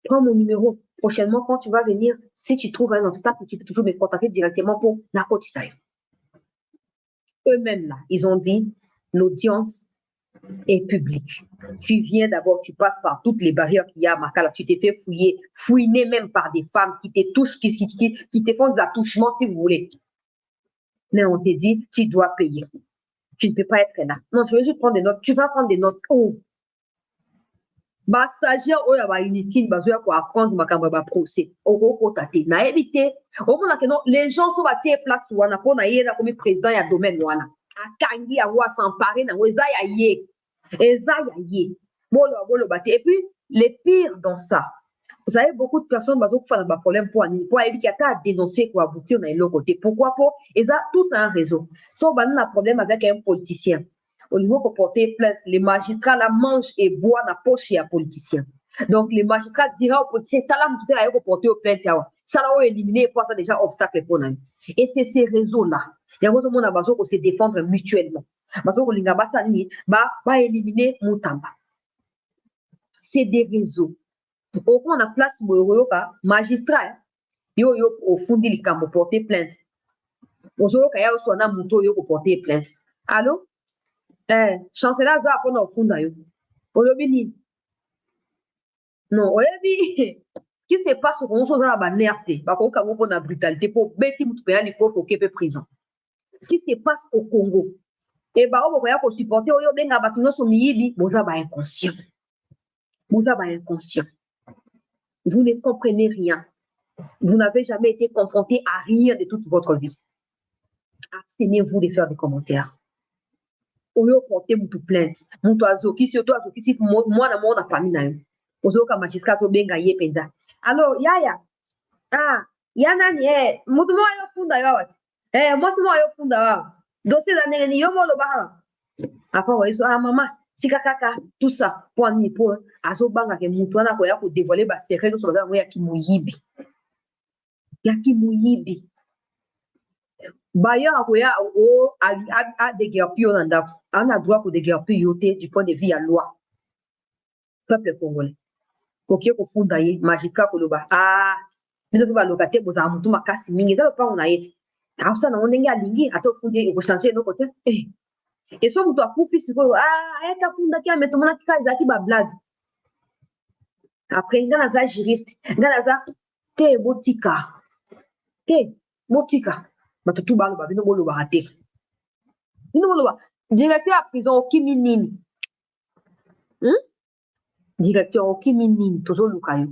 Prends mon numéro. Prochainement, quand tu vas venir, si tu trouves un obstacle, tu peux toujours me contacter directement pour la cotisation. Eux-mêmes, là, ils ont dit, l'audience est publique. Tu viens d'abord, tu passes par toutes les barrières qu'il y a à Makala, tu t'es fait fouiner même par des femmes qui te touchent, qui te font de l'attouchement si vous voulez. Mais on te dit, tu dois payer. Tu ne peux pas être là. Non, je vais juste prendre des notes. Tu vas prendre des notes. Oh! Ba stagiaire oyo ba unikin bazoya ko apprendre makambo ba procès oko tate na éviter au mona que non les gens sont batie place wana pour na yena comme président ya domaine wana akangi ya wa s'emparer na eza ye bolo bate et puis le pire dans ça vous savez beaucoup de personnes bazo ko fa na ba problème pour éviter à dénoncer pour aboutir na l'autre côté pourquoi pour eza tout un réseau so ba na problème avec un politicien. Au niveau pour porter plainte, les magistrats la mangent et boivent la poche et à politicien. Donc, les magistrats diront aux politiciens, ça là, tout est pour porter plainte. Ça là, on éliminer pour ça déjà obstacle pour nous. Et c'est ces réseaux-là. Il y a beaucoup de monde à besoin de se défendre mutuellement. Parce que l'ingaba sani, va éliminer Moutamba. C'est des réseaux. Au fond, on a place pour magistrat. Yo au fond du camp porter plainte. Au jour qu'il y a aussi un mouton yo pour porter plainte. Allô? Chancelier za apona ofunda yo. Olobi ni. Non, oyebi. Qui se passe au konso za ba nerte, ba ko kango pona brutalité pour beti mutu pe ali ko fokepe prison. Ce qui se passe au Congo. Et ba obo ya ko supporter oyo benga ba nyonso miyibi, boza ba inconscient. Boza ba inconscient. Vous ne comprenez rien. Vous n'avez jamais été confronté à rien de toute votre vie. Abstenez-vous de faire des commentaires. Oyo porter mutu plainte mutu azoki surtout azoki si moi na famille na yo ozoka magistrat so benga ye penza alors yaya yana ni mutu mo yo funda yo wat moi si mo yo funda wa dossier d'année yo mo lo ba après ouais so ah maman tika kaka tout ça pour ni pour azo banga ke mutu ana ko ya ko dévoiler ba secret so ba ya ki muyibi Bayo akoya o a déguerpi on anda on a droit ko déguerpi yote du point de vue à loi peuple congolais kokie ko funda ye magistrat ko loba ah biso ba locataire boza mutu makasi mingi za pa on a yeti asa na onenge alingi ato funde ko changer no côté et so mutu akufi siko ayaka funda ki ameto mona kika ezaki ba blague après ngana za juriste ngana za te botika bato tu baloba bino bolobaka te bino boloba directeur ya prison okimi nini directeur okimi nini tozoluka yo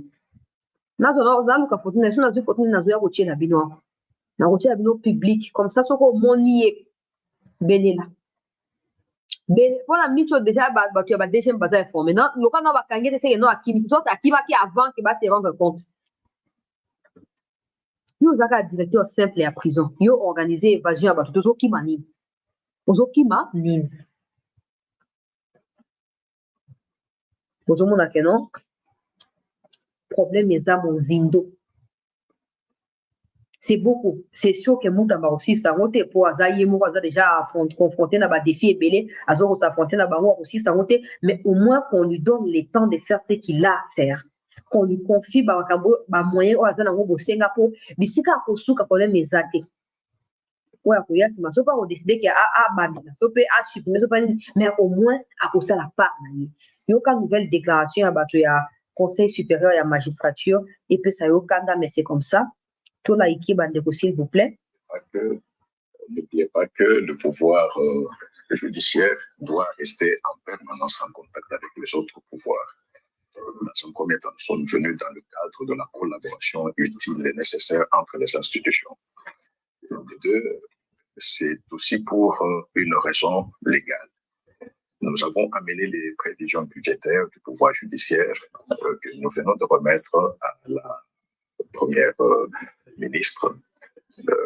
naluka foto na so nazwi foto nini nazoya kotiela bino ako nakotiela bino public comme ça soko omoni ye belela mpona miniti oyo déjà bato ya badgm baza informé loka na bakangi ete seke no akimi te soki akimaki avant ke base rendre compte yo ozaka directeur simple ya prison yo organise évasion ya bato tozokima nini ozokima nini ozomona ke non problème eza mozindo c'est beaucoup c'est sûr que mutamba osisa yango te po aza ye moko aza déjà confronté na badéfi ebele aza kosaffronter na bango akosisa yango te mais au moins qu'on lui donne le temps de faire ce qu'il a à faire qu'on lui confie bamoyen oyo aza nango bosenga mpo bisika akosuka problème eza te oyo akoya nsima so mpe akodeside ke abandela so mpe asupprime so mpe nini mais au moins akosala part na ye yoka nouvelle déclaration ya bato ya conseil supérieur ya magistrature epesa yo kanda mais c'est comme ça tola iki bandeko s'il vous plaît N'oubliez pas que le pouvoir judiciaire doit rester en permanence en contact avec les autres pouvoirs. Dans un premier temps, nous sommes venus dans le cadre de la collaboration utile et nécessaire entre les institutions. De deux, c'est aussi pour une raison légale. Nous avons amené les prévisions budgétaires du pouvoir judiciaire que nous venons de remettre à la première ministre,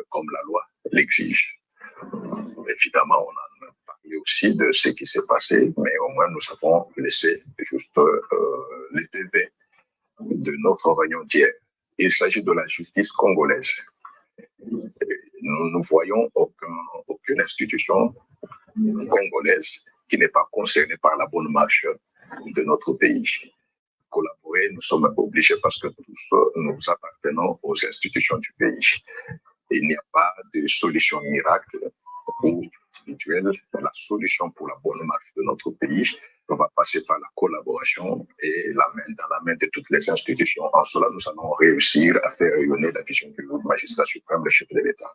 comme la loi l'exige. Évidemment, on a parlé aussi de ce qui s'est passé, mais au moins nous avons laissé juste les PV de notre réunion d'hier. Il s'agit de la justice congolaise. Nous ne voyons aucune institution congolaise qui n'est pas concernée par la bonne marche de notre pays. Collaborer, nous sommes obligés parce que tous nous appartenons aux institutions du pays. Il n'y a pas de solution miracle ou individuelle. La solution pour la bonne marche de notre pays va passer par la collaboration et la main dans la main de toutes les institutions. En cela, nous allons réussir à faire rayonner la vision du magistrat suprême, le chef de l'État.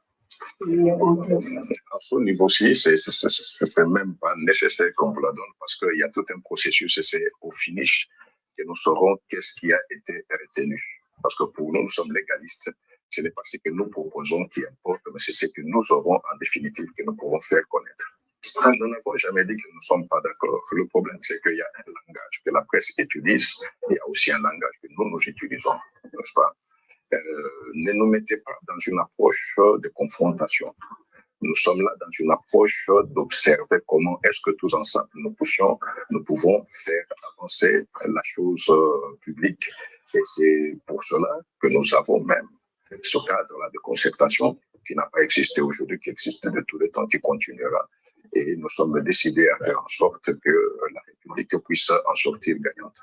À ce niveau-ci, c'est même pas nécessaire qu'on vous la donne parce qu'il y a tout un processus et c'est au finish que nous saurons qu'est-ce qui a été retenu. Parce que pour nous, nous sommes légalistes. Ce n'est pas ce que nous proposons qui importe, mais c'est ce que nous aurons en définitive que nous pourrons faire connaître. Nous n'avons jamais dit que nous ne sommes pas d'accord. Le problème, c'est qu'il y a un langage que la presse utilise. Il y a aussi un langage que nous utilisons, n'est-ce pas? Ne nous mettez pas dans une approche de confrontation. Nous sommes là dans une approche d'observer comment est-ce que tous ensemble nous pouvons faire avancer la chose publique. Et c'est pour cela que nous avons même ce cadre-là de concertation qui n'a pas existé aujourd'hui, qui existe de tout le temps, qui continuera. Et nous sommes décidés à faire en sorte que la République puisse en sortir gagnante.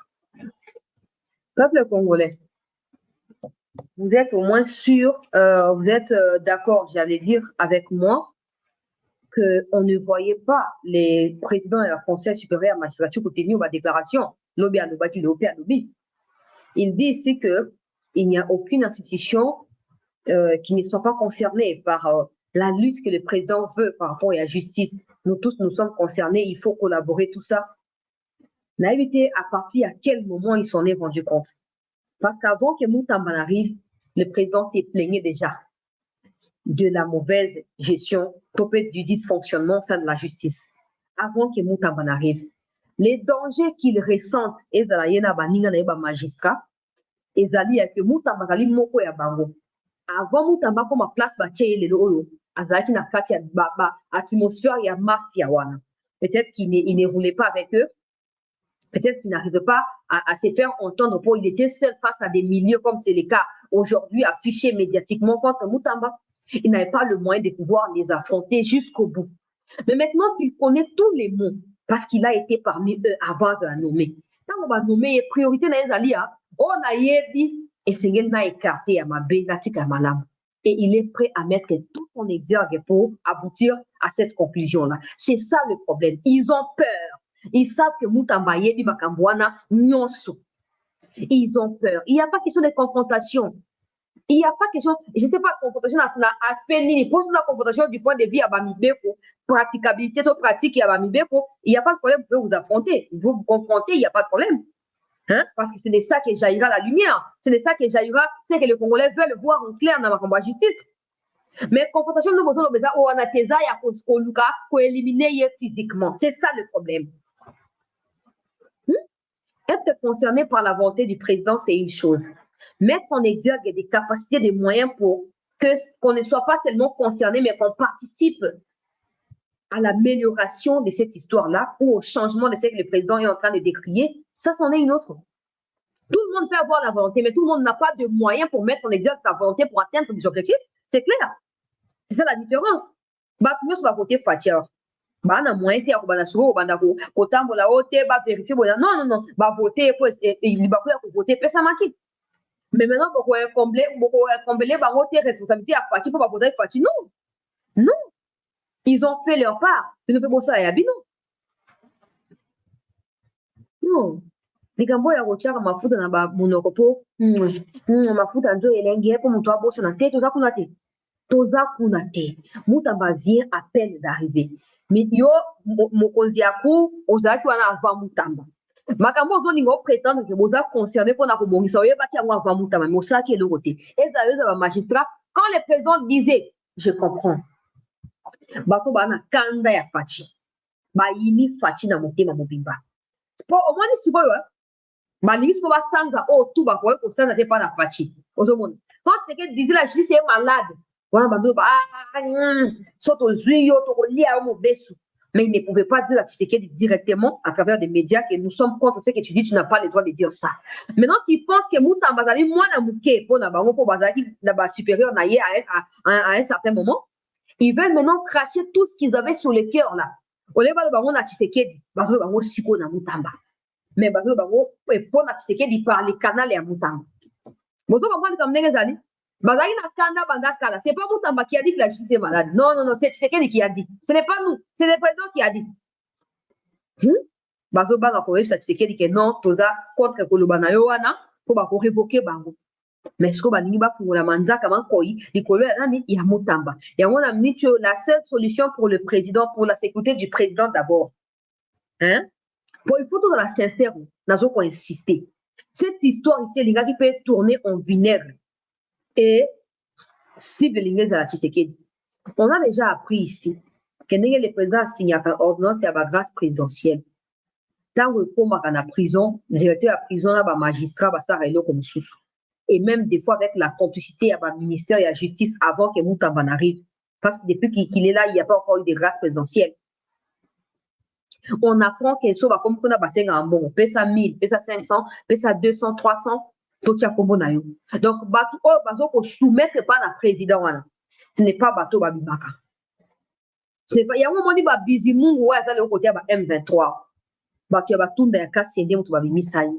Peuple congolais, vous êtes au moins sûr, vous êtes d'accord, j'allais dire, avec moi, qu'on ne voyait pas les présidents et le Conseil supérieur à la magistrature pour tenir ma déclaration. Il dit ici qu'il n'y a aucune institution qui ne soit pas concernée par la lutte que le président veut par rapport à la justice. Nous tous, nous sommes concernés, il faut collaborer, tout ça. On a évité à partir à quel moment ils s'en est rendu compte. Parce qu'avant que Moutamba arrive, le président s'est plaigné déjà de la mauvaise gestion, peut-être du dysfonctionnement au sein de la justice. Avant que Moutamba arrive, les dangers qu'il ressent, et dans la magistrat, et que Moutamba ali moko ya bango. Avant Moutamba comme place batie le azalaki na kati ya atmosphère ya mafia wana. Peut-être qu'il ne roulait pas avec eux. Peut-être qu'il n'arrivait pas à se faire entendre pour il était seul face à des milliers comme c'est le cas aujourd'hui affiché médiatiquement contre Moutamba. Il n'avait pas le moyen de pouvoir les affronter jusqu'au bout. Mais maintenant qu'il connaît tous les mots, parce qu'il a été parmi eux avant de la nommer. Quand on va nommer priorité na ezali on a yebi et c'est na écarté à ma bénatika malam. Et il est prêt à mettre tout son exergue pour aboutir à cette conclusion-là. C'est ça le problème. Ils ont peur. Ils savent que Moutamba yebi makambwana nyonso. Ils ont peur. Il n'y a pas question de confrontation. Il n'y a pas question, je ne sais pas, confrontation à aspect nini. Pour la confrontation du point de vue à Bamibeko, praticabilité, pratique à Bamibeko, il n'y a pas de problème, vous pouvez vous affronter. Vous pouvez vous confronter, il n'y a pas de problème. Hein? Parce que c'est de ça que jaillira la lumière. C'est de ça que jaillira, c'est que les Congolais veulent voir en clair dans ma combat justice. Mais confrontation, nous avons besoin on a tes ailes pour éliminer physiquement. C'est ça le problème. Être concerné par la volonté du président, c'est une chose. Mettre en exergue des capacités, des moyens pour qu'on ne soit pas seulement concerné, mais qu'on participe à l'amélioration de cette histoire-là ou au changement de ce que le président est en train de décrier, ça, c'en est une autre. Tout le monde peut avoir la volonté, mais tout le monde n'a pas de moyens pour mettre en exergue sa volonté pour atteindre des objectifs. C'est clair. C'est ça la différence. Nous va voter Fatia. Na moyen te akobana soko obanda kotambola ote ba vérifier non ba voter pour il va voter pesa maki. Mais maintenant beaucoup combler ba voter responsabilité à Fati pour voter Fati non ils ont fait leur part ils ne peuvent pas ça ya bino non likambo ya kochaka mafuta na ba munoko po mafuta njo elenge po muto abosa na te toza kuna te Moutamba vient à peine d'arriver. Mais yo mokonzi yaku ozaki wana avant Moutamba makambo ozolinga oprétendre que boza concerné pour na kobongisa oyebaki yango avant Moutamba mais osaki eloko te ezaleza ba magistrat quand le président disait je comprends bato bana kanda ya Faci bayini Faci na motema mobimba pour au moins sikoyo balingi siko basanza tout bakoye kosanza te pa na Faci ozomona quand c'est que disait la justice est malade mais il ne pouvait pas dire à Tshisekedi directement à travers des médias que nous sommes contre ce que tu dis, tu n'as pas le droit de dire ça. Maintenant qu'ils pensent que Moutamba Zali, moi, supérieur à un certain moment, ils veulent maintenant cracher tout ce qu'ils avaient sur le cœur là. On les va à Tshisekedi, mais pour Tshisekedi par les canaux et à Moutamba. Vous comprenez comme les Zali? C'est pas Moutamba qui a dit que la justice est malade. Non, c'est Tshisekedi qui a dit. Ce n'est pas nous, c'est le président qui a dit. Bazo banga ko yebisa Tshisekedi que non, toza contre kolobana yo wana pour ba ko révoquer bango. Mais ce que baningi ba fungola manzaka mankoi likolo ya nani ya Moutamba. Ya ngona mnicho la seule solution pour le président, pour la sécurité du président d'abord. Pour il faut tout la sincère, nazo ko insister. Cette histoire ici linga qui peut tourner en vinaigre. Et cible l'ingénieur à Tshisekedi. On a déjà appris ici que le président a signé une ordonnance à la grâce présidentielle. Tant que comme à la prison, le directeur de la prison, le magistrat, comme sous. Et même des fois avec la complicité à ministère et à la justice avant que Moutamba n'arrive. Parce que depuis qu'il est là, il n'y a pas encore eu de grâce présidentielle. On apprend que ça va comme qu'on a passé un bon, pesa 1000, pesa 500, pesa 200, 300. Donc, bateau ko soumettre pas la président ce n'est pas bateau babibaka. Ce n'est pas il y a un moment dit ba bizimungu wa za le côté ba M23. Bateau ba tunda ya kasende mutu babimisa yi.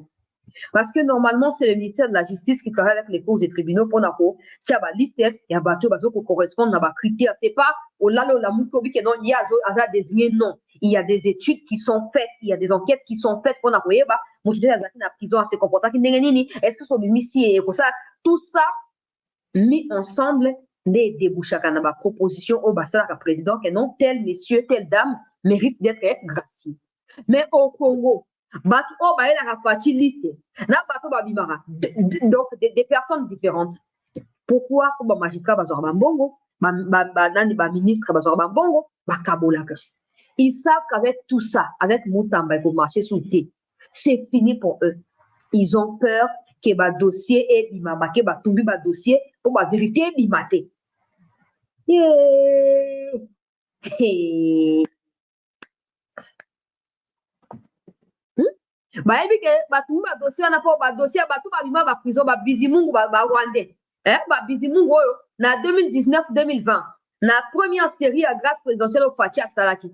Parce que normalement c'est le ministère de la justice qui travaille avec les causes et tribunaux pour nako tia ba liste ya bateau bazo ko correspondre à ba critères c'est pas au lalo la mutu bi que non il y a désigné non. Il y a des études qui sont faites, il y a des enquêtes qui sont faites pour na koyeba mutu ya zaki na prison à se comporter qui nini est-ce que son domicile et pour ça tout ça mis ensemble des débouchaka na ba proposition au basala ka président que non tel monsieur telle dame mérite d'être gracié. Mais au Congo bato o ba ela ka fati liste na bato ba bimara donc des personnes différentes. Pourquoi ba magistrat ba zorba mbongo ba ministre ba zorba mbongo ba kabola ka. Ils savent qu'avec tout ça, avec Moutamba, il faut marcher sous le thé. C'est fini pour eux. Ils ont peur que le dossier est bimama, que le dossier pour la vérité est bimaté. Yeah. Hey. Bayebi ke batumba dossier na po ba dossier batu ba bima ba prison ba bizimungu ba Rwandais. Ba bizimungu oyo na 2019-2020 na première série à grâce présidentielle au Fatia Salaki.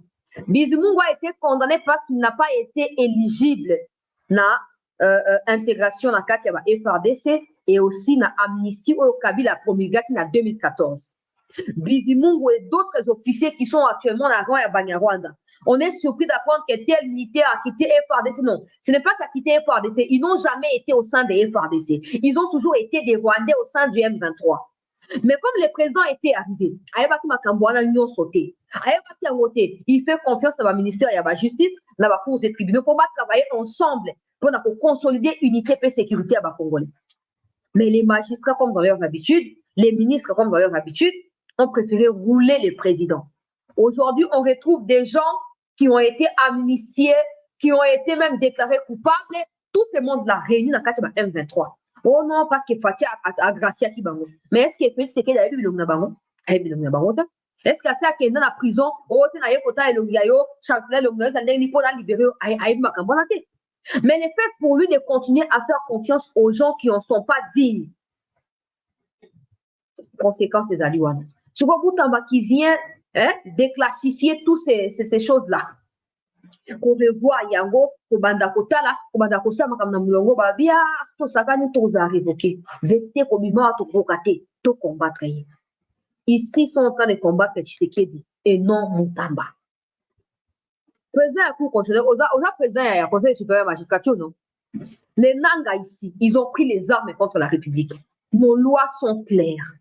Bizimungu a été condamné parce qu'il n'a pas été éligible na intégration na kati ya ba FRDC et aussi na amnistie au Kabila promulgate na 2014. Bizimungu et d'autres officiers qui sont actuellement dans la Banyarwanda. On est surpris d'apprendre que telle unité a quitté FRDC. Non, ce n'est pas qu'a quitté FRDC. Ils n'ont jamais été au sein des FRDC. Ils ont toujours été des Rwandais au sein du M23. Mais comme le président était arrivé, il fait confiance dans le ministère de la Justice, dans la Cour des tribunaux, pour travailler ensemble pour consolider l'unité et la sécurité à Congolais. Mais les magistrats, comme dans leurs habitudes, les ministres, comme dans leurs habitudes, ont préféré rouler le président. Aujourd'hui, on retrouve des gens qui ont été amnistiés, qui ont été même déclarés coupables. Tout ce monde-là réuni dans le M23. Oh non, parce que Fatia a gracié qui bango. Mais est-ce qu'il fait ce qu'il a eu le bango? Est-ce que c'est qu'il est dans la prison? Oh, tu n'as pas eu le gaillot, chancelier le gaillot, tu n'as pas libéré. Mais le fait pour lui de continuer à faire confiance aux gens qui n'en sont pas dignes. Conséquence des Aliouane. Souvent, Boutamba qui vient déclassifier toutes ces choses-là. Qu'on revoit Yango, Kobanda Kotala, Kobanda Kosama, comme dans Moulongo, Babia, tout ça, nous tous à révoquer. Vecté comme il m'a tout provoqué, tout combattre. Ici, ils sont en train de combattre Tshisekedi et non Moutamba. Président à coup constitutionnel, aux président et à conseil supérieur de magistrature, non? Les Nanga ici, ils ont pris les armes contre la République. Nos lois sont claires.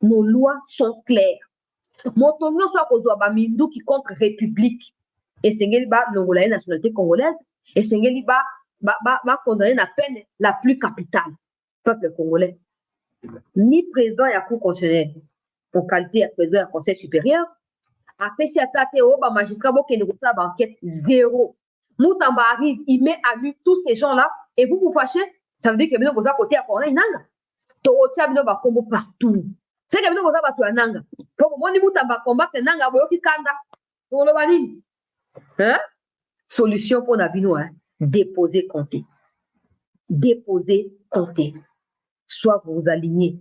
Nos lois sont claires. Mon tonton soit qu'on Mindu qui contre République. Et Sengeli ba l'Angola nationalité congolaise. Et Sengeli ba condamner la peine la plus capitale. Peuple congolais. Ni président et à cour constitutionnel. En qualité de président et conseil supérieur. Après, si attaqué au magistrat, qui négocie la banquette, zéro. Moutamba arrive, il met à nu tous ces gens-là. Et vous vous fâchez. Ça veut dire que vous avez côté à Corneille Nanga. Torotia bino ba combo partout. C'est que vous avez battu Nanga. Pour moi, ni Moutamba combattre Nanga, vous avez kanda. Pour le banine. Hein? Solution pour Nabino, hein? Déposer, compter. Déposer, compter. Soit vous vous alignez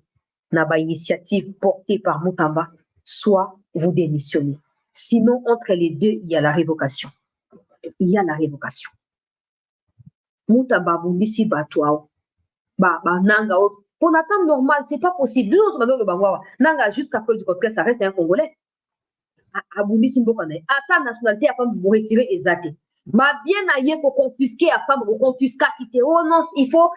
dans l'initiative portée par Moutamba, soit vous démissionnez. Sinon, entre les deux, il y a la révocation. Il y a la révocation. Moutamba, vous d'ici, Batouao, Nanga, pour l'attendre normal, c'est pas possible. Nanga, jusqu'à cause du côté, ça reste un Congolais. Attends, nationalité, après, vous retirez les athées. Ma bien ailleurs pour confisquer, après, vous confisquer, quitter. Oh non, il faut,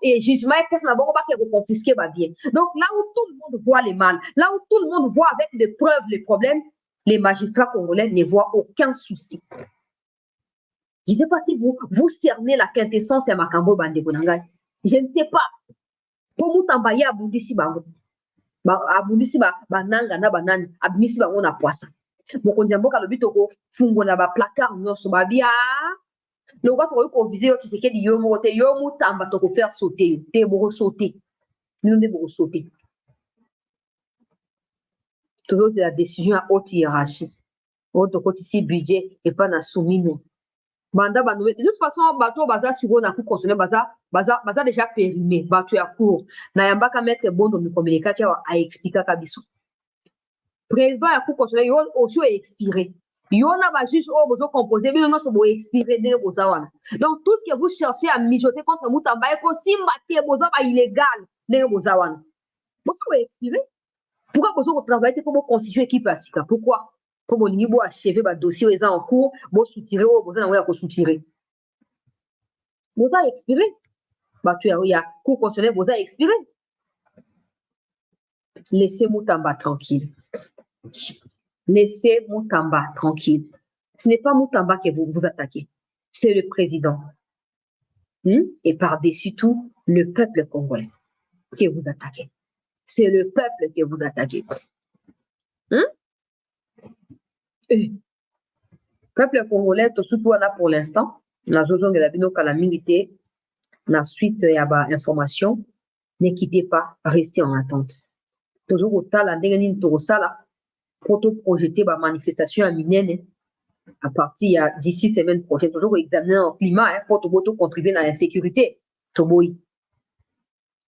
et jugement, personne n'a pas vous confisquer, bien. Donc, là où tout le monde voit les mal, là où tout le monde voit avec des preuves les problèmes, les magistrats congolais ne voient aucun souci. Je ne sais pas si vous cernez la quintessence à Makambo Bandebonanga. Je ne sais pas. Pour Moutamba, il y a Aboudissi Bango. Aboudissi Bananga, Nabanani, Abmisi Bango na poisson. Mokondiambo Kalobitoko, Fungo na ba placard, Noso Babia. Le roi tu as visé, tu sais qu'il y a Moutamba, tu faire sauter. Tu es sauter. Nous devons sauter. Toujours, c'est la décision à haute hiérarchie. Haute côté ici, budget, et pas na soumis nous. De toute façon, bateau baza sur na cour constitutionnelle baza déjà périmé, bateau à court. Na yamba ka mettre bon dans le communiqué a expliqué kabiso. Président à cour constitutionnelle yo aussi expiré. Yo na ba juge o bozo composé mais non so bo expiré de bozawana. Donc tout ce que vous cherchez à mijoter contre Moutamba et ko simbaté boza ba illégal de bozawana. Bozo expiré. Pourquoi bozo travailler pour constituer équipe à Sika? Pourquoi? Pour mon niveau achever le dossier est en cours, bon soutirer ou bon ça on soutirer. Bon ça expiré. Bah tu as cours constitutionnel bon ça expiré. Laissez Moutamba tranquille. Laissez Moutamba tranquille. Ce n'est pas Moutamba que vous attaquez, c'est le président. Et par-dessus tout, le peuple congolais que vous attaquez. C'est le peuple que vous attaquez. Peuple congolais, tout ce qu'on a pour l'instant, la zone de la bino calamité, la suite, il y a information, ne quittez pas, restez en attente. toujours autant la ndenge to sala pour te projeter la manifestation à minienne à partir d'ici semaine prochaine toujours examiner le climat pour te contribuer dans la sécurité to boy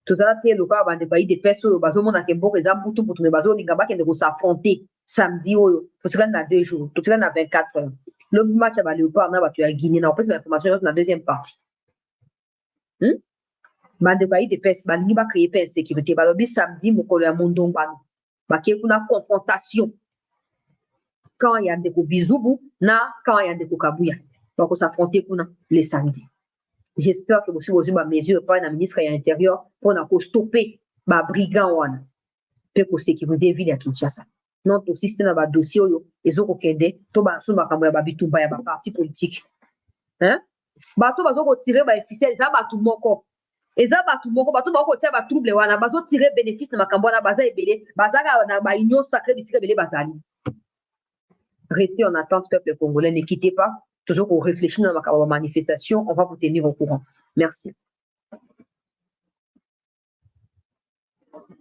tout ça te le pas bande pays des personnes bazo mona kembo exemple tout pour bazo lingaba kende ko s'affronter samedi oyo tout ça dans 2 jours tout ça dans 24 heures le match va le pas na ba tu as Guinée na plus l'information dans la deuxième partie bande pays des personnes balingi ba créer paix insécurité ba lobi samedi mokolo ya mondongo ba ke kuna confrontation quand il y a des bizubu na quand il y a des kabuya donc s'affronter kuna les samedis. J'espère que vous avez une mesure par la ministre de l'Intérieur pour stopper les brigands pour sécuriser la ville de Kinshasa. Notre système a un dossier et ont kende to ba so ba kambo ba bitumba ya ba parti politique. Hein? Ba to ba zo ko tirer ba officiel ça ba tout moko. Eza ba tout moko ba to ba ko tia ba trouble wana ba zo tirer bénéfice na makambo na baza ebele bazaka na ba union sacrée bisika ebele bazali. Restez en attente, peuple congolais, ne quittez pas. Toujours qu'on réfléchit dans la manifestation, on va vous tenir au courant. Merci.